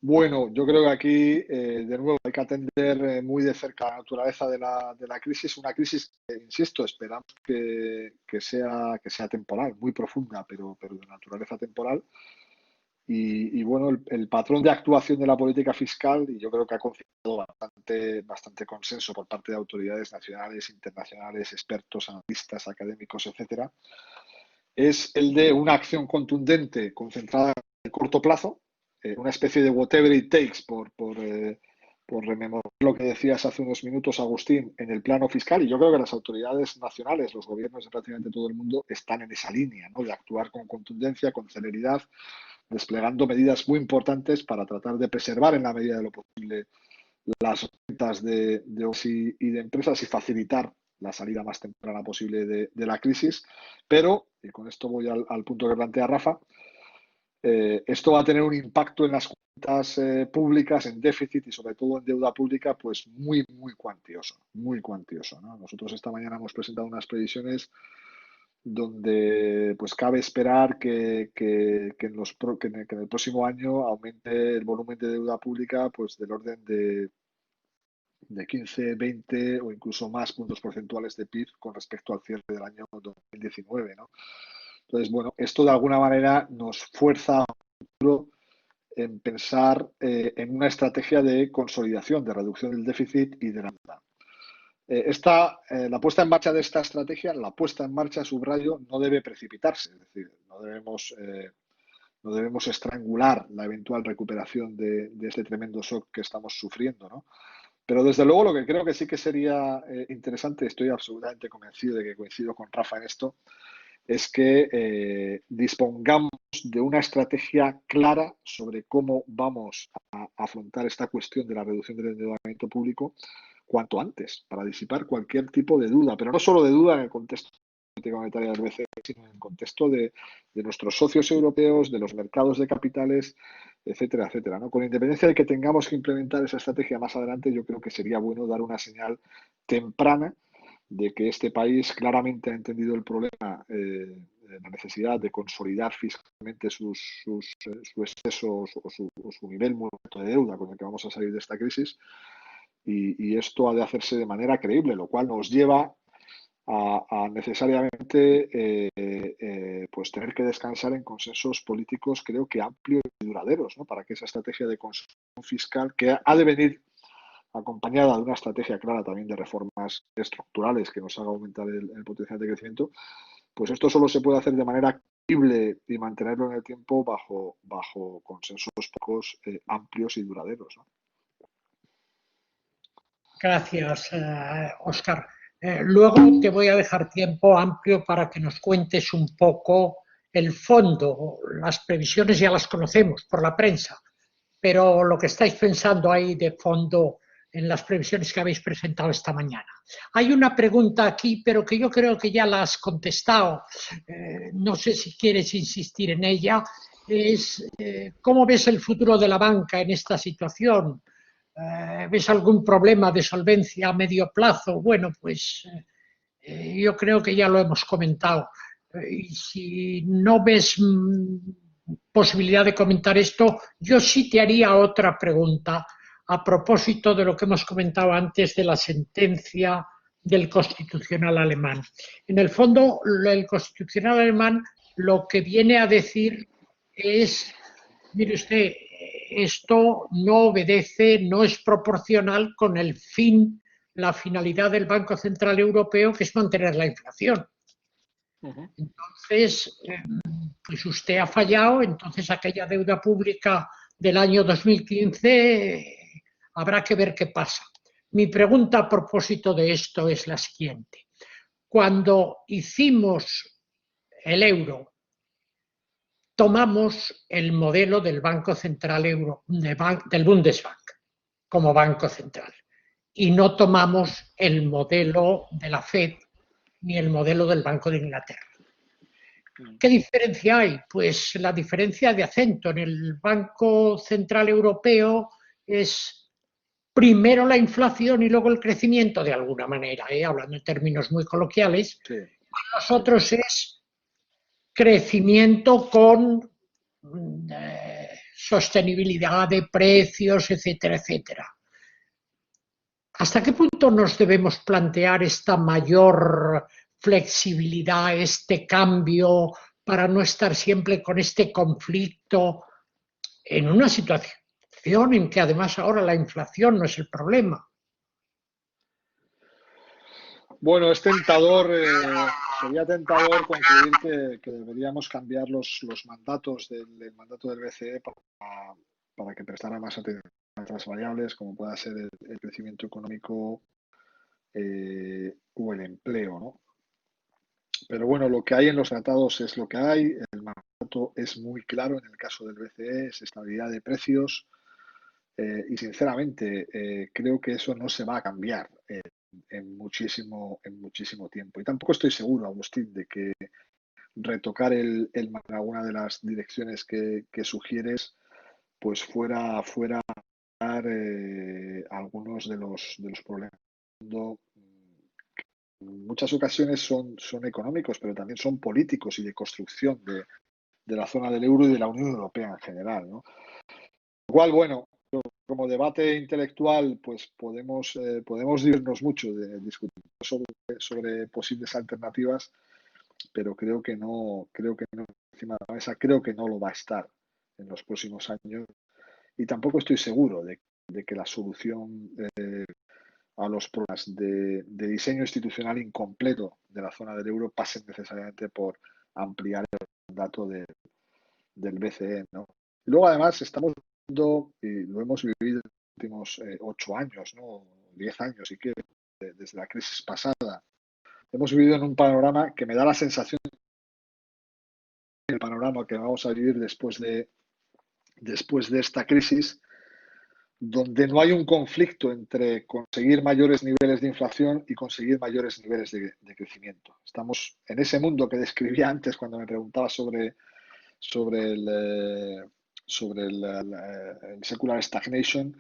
Bueno, yo creo que aquí, de nuevo, hay que atender muy de cerca la naturaleza de la crisis. Una crisis que, insisto, esperamos que sea temporal, muy profunda, pero de naturaleza temporal. Y bueno, el patrón de actuación de la política fiscal, y yo creo que ha concitado bastante consenso por parte de autoridades nacionales, internacionales, expertos, analistas, académicos, etcétera, es el de una acción contundente concentrada en el corto plazo, una especie de whatever it takes, por rememorar lo que decías hace unos minutos, Agustín, en el plano fiscal. Y yo creo que las autoridades nacionales, los gobiernos de prácticamente todo el mundo, están en esa línea, ¿no? De actuar con contundencia, con celeridad, desplegando medidas muy importantes para tratar de preservar en la medida de lo posible las rentas de y de empresas y facilitar la salida más temprana posible de la crisis. Pero, y con esto voy al punto que plantea Rafa, esto va a tener un impacto en las cuentas públicas, en déficit y sobre todo en deuda pública, pues muy cuantioso, ¿no? Nosotros esta mañana hemos presentado unas previsiones donde pues cabe esperar que en el próximo año aumente el volumen de deuda pública pues del orden de 15, 20 o incluso más puntos porcentuales de PIB con respecto al cierre del año 2019, ¿no? Entonces, bueno, esto de alguna manera nos fuerza en pensar en una estrategia de consolidación, de reducción del déficit y de la deuda. La puesta en marcha de esta estrategia, la puesta en marcha, subrayo, no debe precipitarse, es decir, no debemos estrangular la eventual recuperación de este tremendo shock que estamos sufriendo, ¿no? Pero desde luego lo que creo que sí que sería interesante, estoy absolutamente convencido de que coincido con Rafa en esto, es que dispongamos de una estrategia clara sobre cómo vamos a afrontar esta cuestión de la reducción del endeudamiento público cuanto antes, para disipar cualquier tipo de duda, pero no solo de duda en el contexto política monetaria del BCE, sino en el contexto de nuestros socios europeos, de los mercados de capitales, etcétera, etcétera, ¿no? Con independencia de que tengamos que implementar esa estrategia más adelante, yo creo que sería bueno dar una señal temprana de que este país claramente ha entendido el problema, la necesidad de consolidar fiscalmente su exceso o su nivel muy alto de deuda con el que vamos a salir de esta crisis, y esto ha de hacerse de manera creíble, lo cual nos lleva a necesariamente pues tener que descansar en consensos políticos, creo que amplios y duraderos, ¿no? Para que esa estrategia de consolidación fiscal, que ha de venir acompañada de una estrategia clara también de reformas estructurales que nos haga aumentar el potencial de crecimiento, pues esto solo se puede hacer de manera creíble y mantenerlo en el tiempo bajo consensos pocos, amplios y duraderos, ¿no? Gracias, Óscar. Luego te voy a dejar tiempo amplio para que nos cuentes un poco el fondo. Las previsiones ya las conocemos por la prensa, pero lo que estáis pensando ahí de fondo en las previsiones que habéis presentado esta mañana. Hay una pregunta aquí, pero que yo creo que ya la has contestado. No sé si quieres insistir en ella. Es, ¿cómo ves el futuro de la banca en esta situación? ¿Ves algún problema de solvencia a medio plazo? Bueno, pues yo creo que ya lo hemos comentado. Y si no ves posibilidad de comentar esto, yo sí te haría otra pregunta a propósito de lo que hemos comentado antes de la sentencia del Constitucional alemán. En el fondo, el Constitucional alemán lo que viene a decir es, mire usted, esto no obedece, no es proporcional con el fin, la finalidad del Banco Central Europeo, que es mantener la inflación. Entonces, pues usted ha fallado, entonces aquella deuda pública del año 2015 habrá que ver qué pasa. Mi pregunta a propósito de esto es la siguiente. Cuando hicimos el euro, tomamos el modelo del Banco Central del Bundesbank como Banco Central y no tomamos el modelo de la Fed ni el modelo del Banco de Inglaterra. ¿Qué diferencia hay? Pues la diferencia de acento. En el Banco Central Europeo es primero la inflación y luego el crecimiento, de alguna manera, hablando en términos muy coloquiales. Sí. Nosotros es crecimiento con sostenibilidad de precios, etcétera, etcétera. ¿Hasta qué punto nos debemos plantear esta mayor flexibilidad, este cambio, para no estar siempre con este conflicto en una situación en que además ahora la inflación no es el problema? Bueno, es tentador, sería tentador concluir que deberíamos cambiar los mandatos del mandato del BCE para que prestara más atención a otras variables, como pueda ser el crecimiento económico o el empleo, ¿no? Pero bueno, lo que hay en los tratados es lo que hay. El mandato es muy claro en el caso del BCE, es estabilidad de precios, y sinceramente creo que eso no se va a cambiar en muchísimo tiempo. Y tampoco estoy seguro, Agustín, de que retocar el en alguna de las direcciones que sugieres pues fuera a algunos de los problemas. En muchas ocasiones son económicos, pero también son políticos y de construcción de la zona del euro y de la Unión Europea en general, ¿no? Igual, bueno, como debate intelectual, pues podemos divertirnos mucho de discutir sobre posibles alternativas, pero creo que no encima de la mesa, creo que no lo va a estar en los próximos años, y tampoco estoy seguro de que la solución a los problemas de diseño institucional incompleto de la zona del euro pasen necesariamente por ampliar el mandato del BCE, ¿no? Luego, además, estamos viendo, y lo hemos vivido en los últimos 8 años, ¿no? 10 años, si quieres, desde la crisis pasada. Hemos vivido en un panorama que me da la sensación, el panorama que vamos a vivir después de esta crisis, donde no hay un conflicto entre conseguir mayores niveles de inflación y conseguir mayores niveles de crecimiento. Estamos en ese mundo que describía antes cuando me preguntaba sobre el secular stagnation,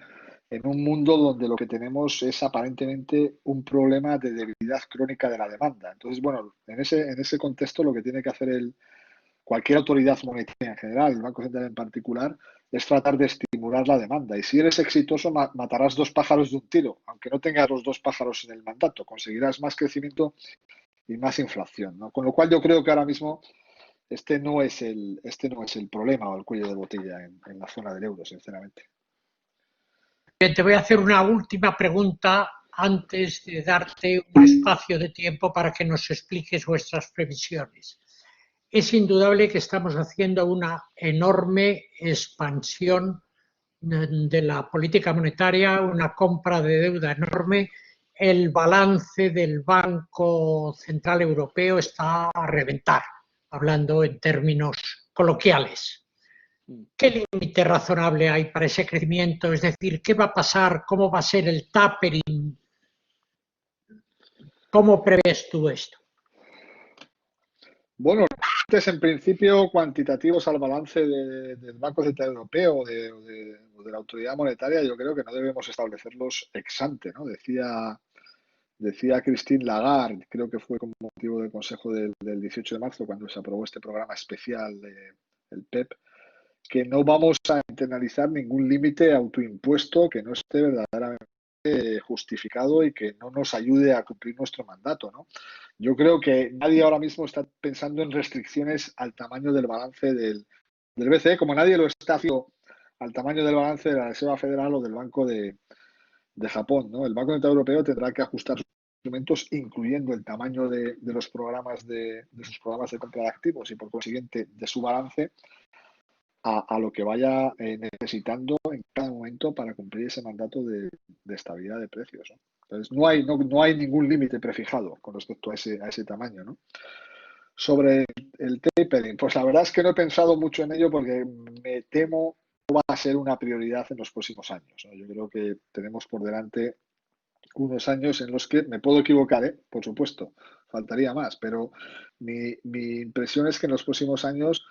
en un mundo donde lo que tenemos es aparentemente un problema de debilidad crónica de la demanda. Entonces, bueno, en ese contexto lo que tiene que hacer cualquier autoridad monetaria en general, el Banco Central en particular, es tratar de estimular la demanda. Y si eres exitoso, matarás dos pájaros de un tiro, aunque no tengas los dos pájaros en el mandato. Conseguirás más crecimiento y más inflación, ¿no? Con lo cual yo creo que ahora mismo este no es el problema o el cuello de botella en la zona del euro, sinceramente. Bien, te voy a hacer una última pregunta antes de darte un espacio de tiempo para que nos expliques vuestras previsiones. Es indudable que estamos haciendo una enorme expansión de la política monetaria, una compra de deuda enorme. El balance del Banco Central Europeo está a reventar, hablando en términos coloquiales. ¿Qué límite razonable hay para ese crecimiento? Es decir, ¿qué va a pasar? ¿Cómo va a ser el tapering? ¿Cómo prevés tú esto? Bueno, antes en principio cuantitativos al balance del Banco Central Europeo o de la autoridad monetaria, yo creo que no debemos establecerlos ex ante, ¿no? Decía Christine Lagarde, creo que fue como motivo del Consejo del 18 de marzo, cuando se aprobó este programa especial del PEP, que no vamos a internalizar ningún límite autoimpuesto que no esté verdaderamente justificado y que no nos ayude a cumplir nuestro mandato, ¿no? Yo creo que nadie ahora mismo está pensando en restricciones al tamaño del balance del BCE, como nadie lo está haciendo al tamaño del balance de la Reserva Federal o del Banco de Japón, ¿no? El Banco Central Europeo tendrá que ajustar sus instrumentos, incluyendo el tamaño de sus programas de compra de activos y, por consiguiente, de su balance, a lo que vaya necesitando en cada momento para cumplir ese mandato de estabilidad de precios, ¿no? Entonces, no hay ningún límite prefijado con respecto a ese tamaño, ¿no? Sobre el tapering, pues la verdad es que no he pensado mucho en ello porque me temo que va a ser una prioridad en los próximos años, ¿no? Yo creo que tenemos por delante unos años en los que me puedo equivocar, ¿eh? Por supuesto, faltaría más, pero mi impresión es que en los próximos años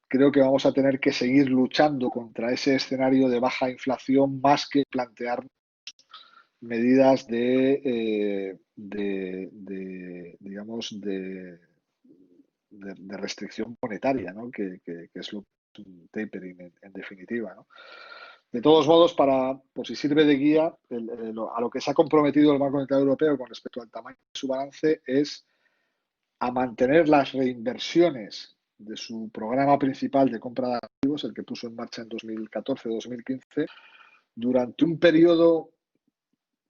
creo que vamos a tener que seguir luchando contra ese escenario de baja inflación más que plantear medidas digamos, de restricción monetaria, ¿no? Que es lo que es un tapering en definitiva, ¿no? De todos modos, por si sirve de guía, a lo que se ha comprometido el Banco Central Europeo con respecto al tamaño de su balance es a mantener las reinversiones de su programa principal de compra de activos, el que puso en marcha en 2014-2015, durante un periodo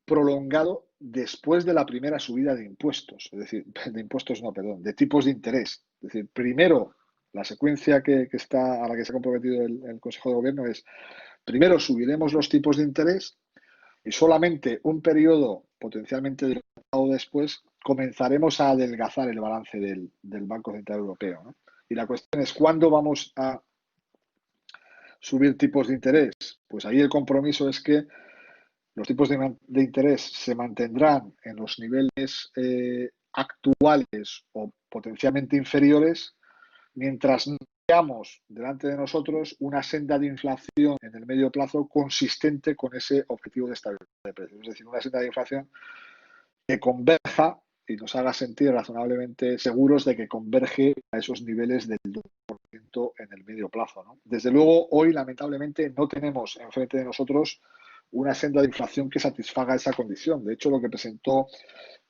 prolongado después de la primera subida de impuestos, es decir, de tipos de interés. Es decir, primero, la secuencia a la que se ha comprometido el Consejo de Gobierno es, primero subiremos los tipos de interés y solamente un periodo potencialmente dilatado después comenzaremos a adelgazar el balance del Banco Central Europeo, ¿no? Y la cuestión es, ¿cuándo vamos a subir tipos de interés? Pues ahí el compromiso es que los tipos de interés se mantendrán en los niveles actuales o potencialmente inferiores mientras no veamos delante de nosotros una senda de inflación en el medio plazo consistente con ese objetivo de estabilidad de precios. Es decir, una senda de inflación que converja y nos haga sentir razonablemente seguros de que converge a esos niveles del 2% en el medio plazo, ¿no? Desde luego, hoy lamentablemente no tenemos enfrente de nosotros una senda de inflación que satisfaga esa condición. De hecho, lo que presentó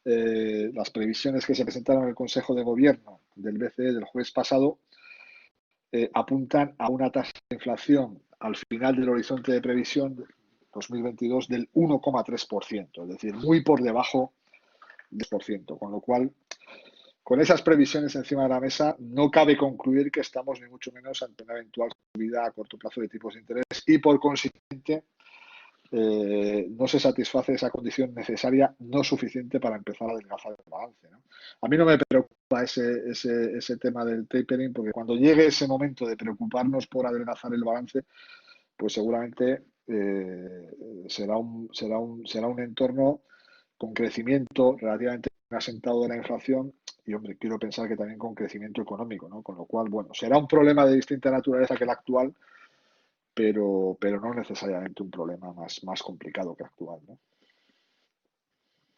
las previsiones que se presentaron en el Consejo de Gobierno del BCE del jueves pasado apuntan a una tasa de inflación al final del horizonte de previsión 2022 del 1,3%, es decir, muy por debajo del 2%, con lo cual, con esas previsiones encima de la mesa, no cabe concluir que estamos ni mucho menos ante una eventual subida a corto plazo de tipos de interés y, por consiguiente, no se satisface esa condición necesaria no suficiente para empezar a adelgazar el balance, ¿no? A mí no me preocupa ese tema del tapering, porque cuando llegue ese momento de preocuparnos por adelgazar el balance, pues seguramente será un entorno con crecimiento relativamente asentado de la inflación y, hombre, quiero pensar que también con crecimiento económico, ¿no? Con lo cual, bueno, será un problema de distinta naturaleza que el actual, pero no necesariamente un problema más complicado que actual, ¿no?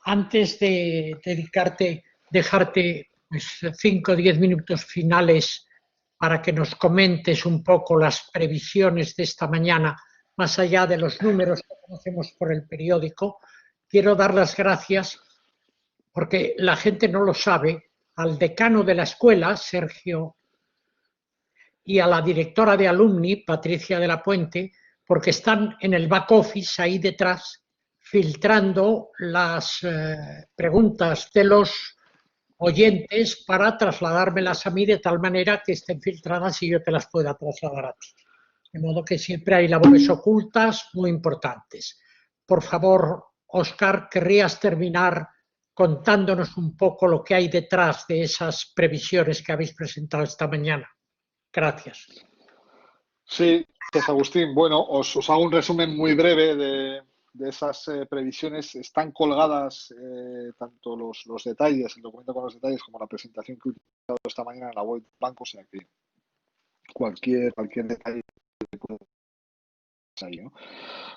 Antes de dejarte pues, 5 o 10 minutos finales para que nos comentes un poco las previsiones de esta mañana, más allá de los números que conocemos por el periódico, quiero dar las gracias, porque la gente no lo sabe, al decano de la escuela, Sergio, y a la directora de alumni, Patricia de la Puente, porque están en el back office ahí detrás filtrando las preguntas de los oyentes para trasladármelas a mí de tal manera que estén filtradas y yo te las pueda trasladar a ti. De modo que siempre hay labores ocultas muy importantes. Por favor, Óscar, ¿querrías terminar contándonos un poco lo que hay detrás de esas previsiones que habéis presentado esta mañana? Gracias. Sí, gracias, Agustín. Bueno, os hago un resumen muy breve de esas previsiones. Están colgadas tanto los detalles, el documento con los detalles, como la presentación que he utilizado esta mañana en la web del banco, o sea que cualquier detalle ahí, ¿no?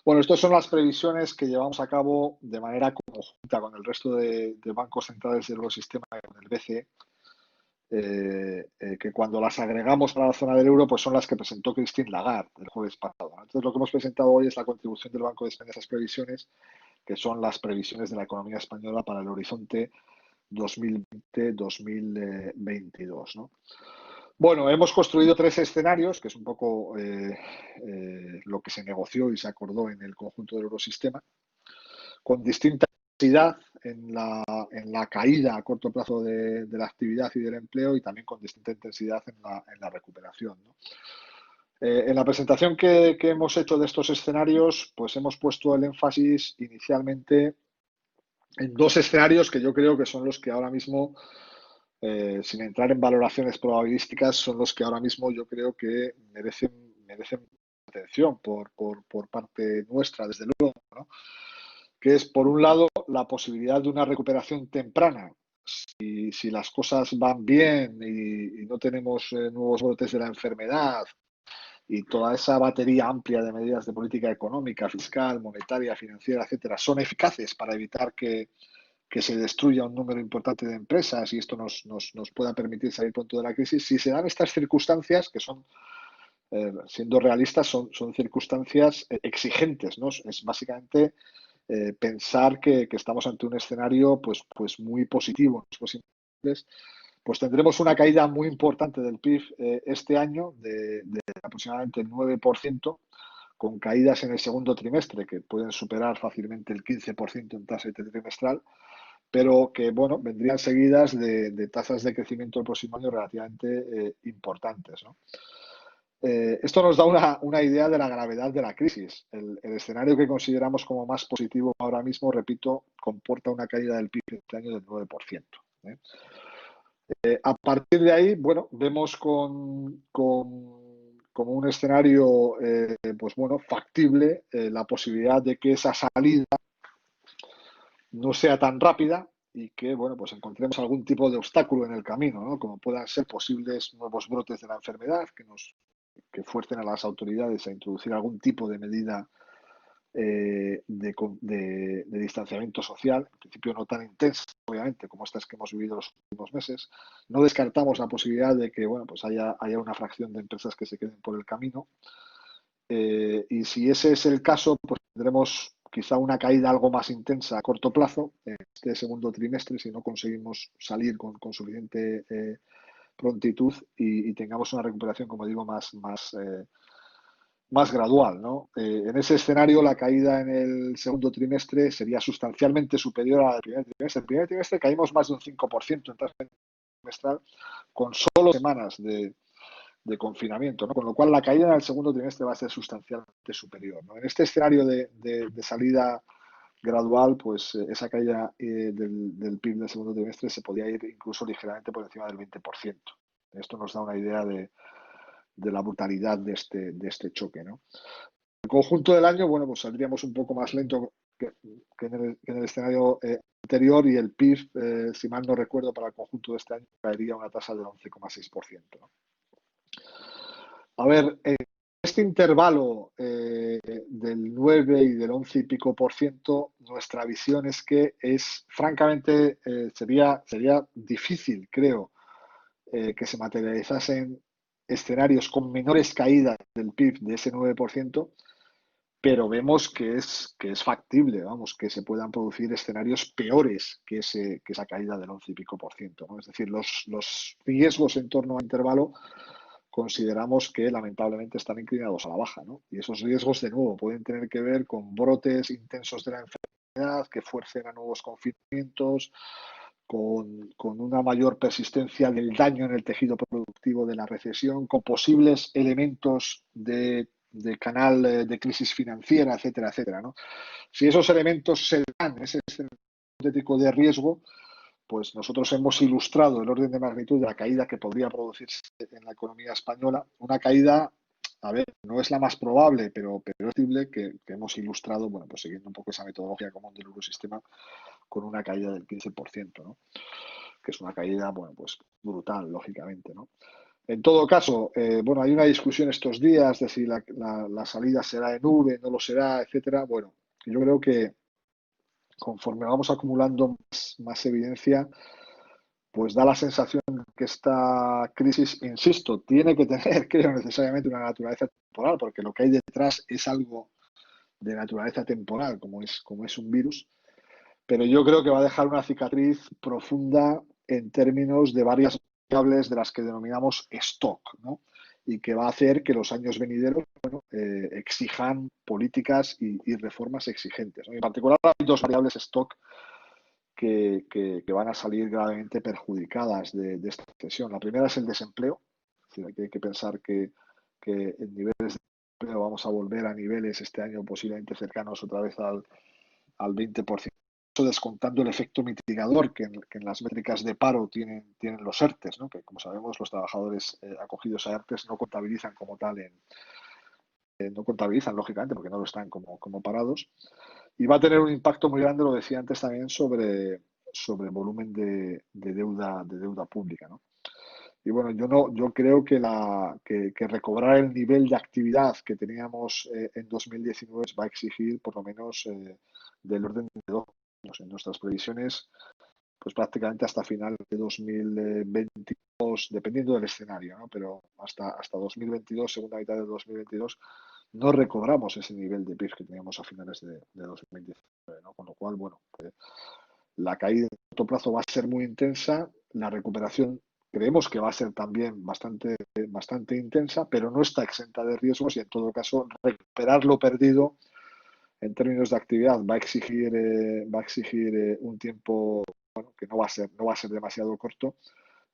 Bueno, estas son las previsiones que llevamos a cabo de manera conjunta con el resto de bancos centrales del Eurosistema, con el BCE, que cuando las agregamos para la zona del euro, pues son las que presentó Christine Lagarde el jueves pasado. Entonces, lo que hemos presentado hoy es la contribución del Banco de España a esas previsiones, que son las previsiones de la economía española para el horizonte 2020-2022, ¿no? Bueno, hemos construido 3 escenarios, que es un poco lo que se negoció y se acordó en el conjunto del Eurosistema, con distinta intensidad en la caída a corto plazo de la actividad y del empleo, y también con distinta intensidad en la recuperación, ¿no? En la presentación que hemos hecho de estos escenarios, pues hemos puesto el énfasis inicialmente en 2 escenarios que yo creo que son los que ahora mismo, sin entrar en valoraciones probabilísticas, son los que ahora mismo yo creo que merecen atención por parte nuestra, desde luego, ¿no? Que es, por un lado, la posibilidad de una recuperación temprana. Si las cosas van bien y no tenemos nuevos brotes de la enfermedad y toda esa batería amplia de medidas de política económica, fiscal, monetaria, financiera, etcétera, son eficaces para evitar que se destruya un número importante de empresas y esto nos pueda permitir salir pronto de la crisis. Si se dan estas circunstancias, que son, siendo realistas, son circunstancias exigentes, ¿no? Es básicamente pensar que estamos ante un escenario pues muy positivo en los próximos meses, pues tendremos una caída muy importante del PIB este año de aproximadamente el 9%, con caídas en el segundo trimestre que pueden superar fácilmente el 15% en tasa trimestral, pero que, bueno, vendrían seguidas de tasas de crecimiento el próximo año relativamente importantes, ¿no? Esto nos da una idea de la gravedad de la crisis. El escenario que consideramos como más positivo ahora mismo, repito, comporta una caída del PIB este año del 9%. A partir de ahí, bueno, vemos como un escenario pues bueno, factible, la posibilidad de que esa salida no sea tan rápida y que, bueno, pues encontremos algún tipo de obstáculo en el camino, ¿no? Como puedan ser posibles nuevos brotes de la enfermedad que fuercen a las autoridades a introducir algún tipo de medida de distanciamiento social, en principio no tan intensa, obviamente, como estas que hemos vivido los últimos meses. No descartamos la posibilidad de que, bueno, pues haya una fracción de empresas que se queden por el camino. Y si ese es el caso, pues tendremos quizá una caída algo más intensa a corto plazo en este segundo trimestre, si no conseguimos salir con suficiente prontitud y tengamos una recuperación, como digo, más gradual, ¿no? En ese escenario, la caída en el segundo trimestre sería sustancialmente superior al primer trimestre. El primer trimestre caímos más de un 5% en tasa trimestral con solo semanas de confinamiento, ¿no? Con lo cual la caída en el segundo trimestre va a ser sustancialmente superior, ¿no? En este escenario de salida gradual, pues esa caída del PIB del segundo trimestre se podría ir incluso ligeramente por encima del 20%. Esto nos da una idea de la brutalidad de este choque, ¿no? conjunto del año, bueno, pues saldríamos un poco más lento que en el escenario anterior, y el PIB, si mal no recuerdo, para el conjunto de este año caería a una tasa del 11,6%, ¿no? A ver, en este intervalo del 9 y del 11 y pico por ciento, nuestra visión es que francamente, sería difícil, creo, que se materializasen escenarios con menores caídas del PIB de ese 9%, pero vemos que es factible, vamos, que se puedan producir escenarios peores que esa caída del 11 y pico por ciento, ¿no? Es decir, los riesgos en torno al intervalo consideramos que lamentablemente están inclinados a la baja, ¿no? Y esos riesgos, de nuevo, pueden tener que ver con brotes intensos de la enfermedad que fuercen a nuevos confinamientos, con una mayor persistencia del daño en el tejido productivo de la recesión, con posibles elementos de canal de crisis financiera, etcétera, etcétera, ¿no? Si esos elementos se dan, ese escenario hipotético de riesgo, pues nosotros hemos ilustrado el orden de magnitud de la caída que podría producirse en la economía española. Una caída, a ver, no es la más probable, pero es posible, que hemos ilustrado, bueno, pues siguiendo un poco esa metodología común del Eurosistema, con una caída del 15%, ¿no? Que es una caída, bueno, pues brutal, lógicamente, ¿no? En todo caso, bueno, hay una discusión estos días de si la salida será en V, no lo será, etcétera. Bueno, yo creo que conforme vamos acumulando más evidencia, pues da la sensación que esta crisis, insisto, tiene que tener, creo, necesariamente una naturaleza temporal, porque lo que hay detrás es algo de naturaleza temporal, como es un virus, pero yo creo que va a dejar una cicatriz profunda en términos de varias variables de las que denominamos stock, ¿no? Y que va a hacer que los años venideros, bueno, exijan políticas y reformas exigentes, ¿no? En particular hay dos variables stock que van a salir gravemente perjudicadas de esta recesión. La primera es el desempleo. Es decir, aquí hay que pensar que en niveles de desempleo vamos a volver a niveles este año posiblemente cercanos otra vez al 20%, descontando el efecto mitigador que en las métricas de paro tienen los ERTES, ¿no? Que, como sabemos, los trabajadores acogidos a ERTES no contabilizan como tal no contabilizan, lógicamente, porque no lo están como parados. Y va a tener un impacto muy grande, lo decía antes también, sobre el volumen de deuda pública, ¿no? Y bueno, yo creo que recobrar el nivel de actividad que teníamos en 2019 va a exigir por lo menos del orden de 2 años. En nuestras previsiones, pues prácticamente hasta final de 2022, dependiendo del escenario, ¿no? Pero hasta 2022, segunda mitad de 2022, no recobramos ese nivel de PIB que teníamos a finales de 2019, ¿no? Con lo cual, bueno, pues, la caída a corto plazo va a ser muy intensa, la recuperación creemos que va a ser también bastante intensa, pero no está exenta de riesgos, y en todo caso recuperar lo perdido en términos de actividad va a exigir un tiempo, bueno, que no va a ser demasiado corto,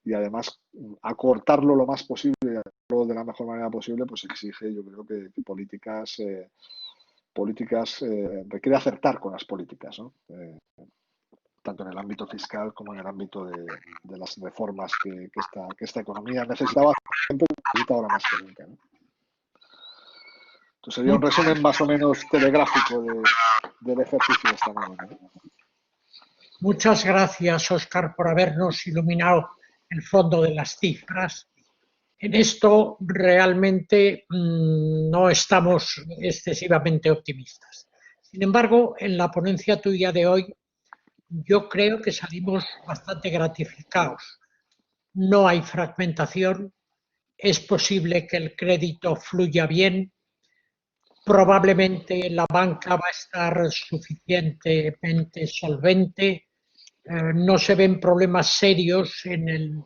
y además acortarlo lo más posible, de la mejor manera posible, pues exige, yo creo que políticas requiere acertar con las políticas, ¿no? Tanto en el ámbito fiscal como en el ámbito de las reformas que esta economía necesitaba siempre, necesita ahora más que nunca, ¿no? Entonces sería un resumen más o menos telegráfico del ejercicio de esta mañana, ¿no? Muchas gracias, Óscar, por habernos iluminado el fondo de las cifras. En esto realmente no estamos excesivamente optimistas. Sin embargo, en la ponencia tuya de hoy, yo creo que salimos bastante gratificados. No hay fragmentación, es posible que el crédito fluya bien, probablemente la banca va a estar suficientemente solvente, no se ven problemas serios en el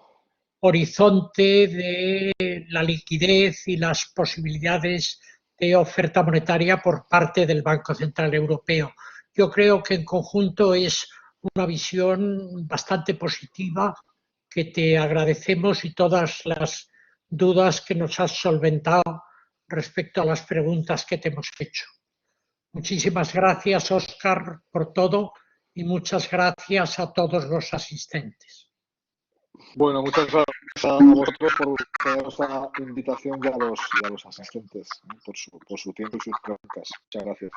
horizonte de la liquidez y las posibilidades de oferta monetaria por parte del Banco Central Europeo. Yo creo que en conjunto es una visión bastante positiva, que te agradecemos, y todas las dudas que nos has solventado respecto a las preguntas que te hemos hecho. Muchísimas gracias, Óscar, por todo, y muchas gracias a todos los asistentes. Bueno, muchas gracias a vosotros por esta invitación y a los asistentes, ¿no? Por su tiempo y sus preguntas. Muchas gracias.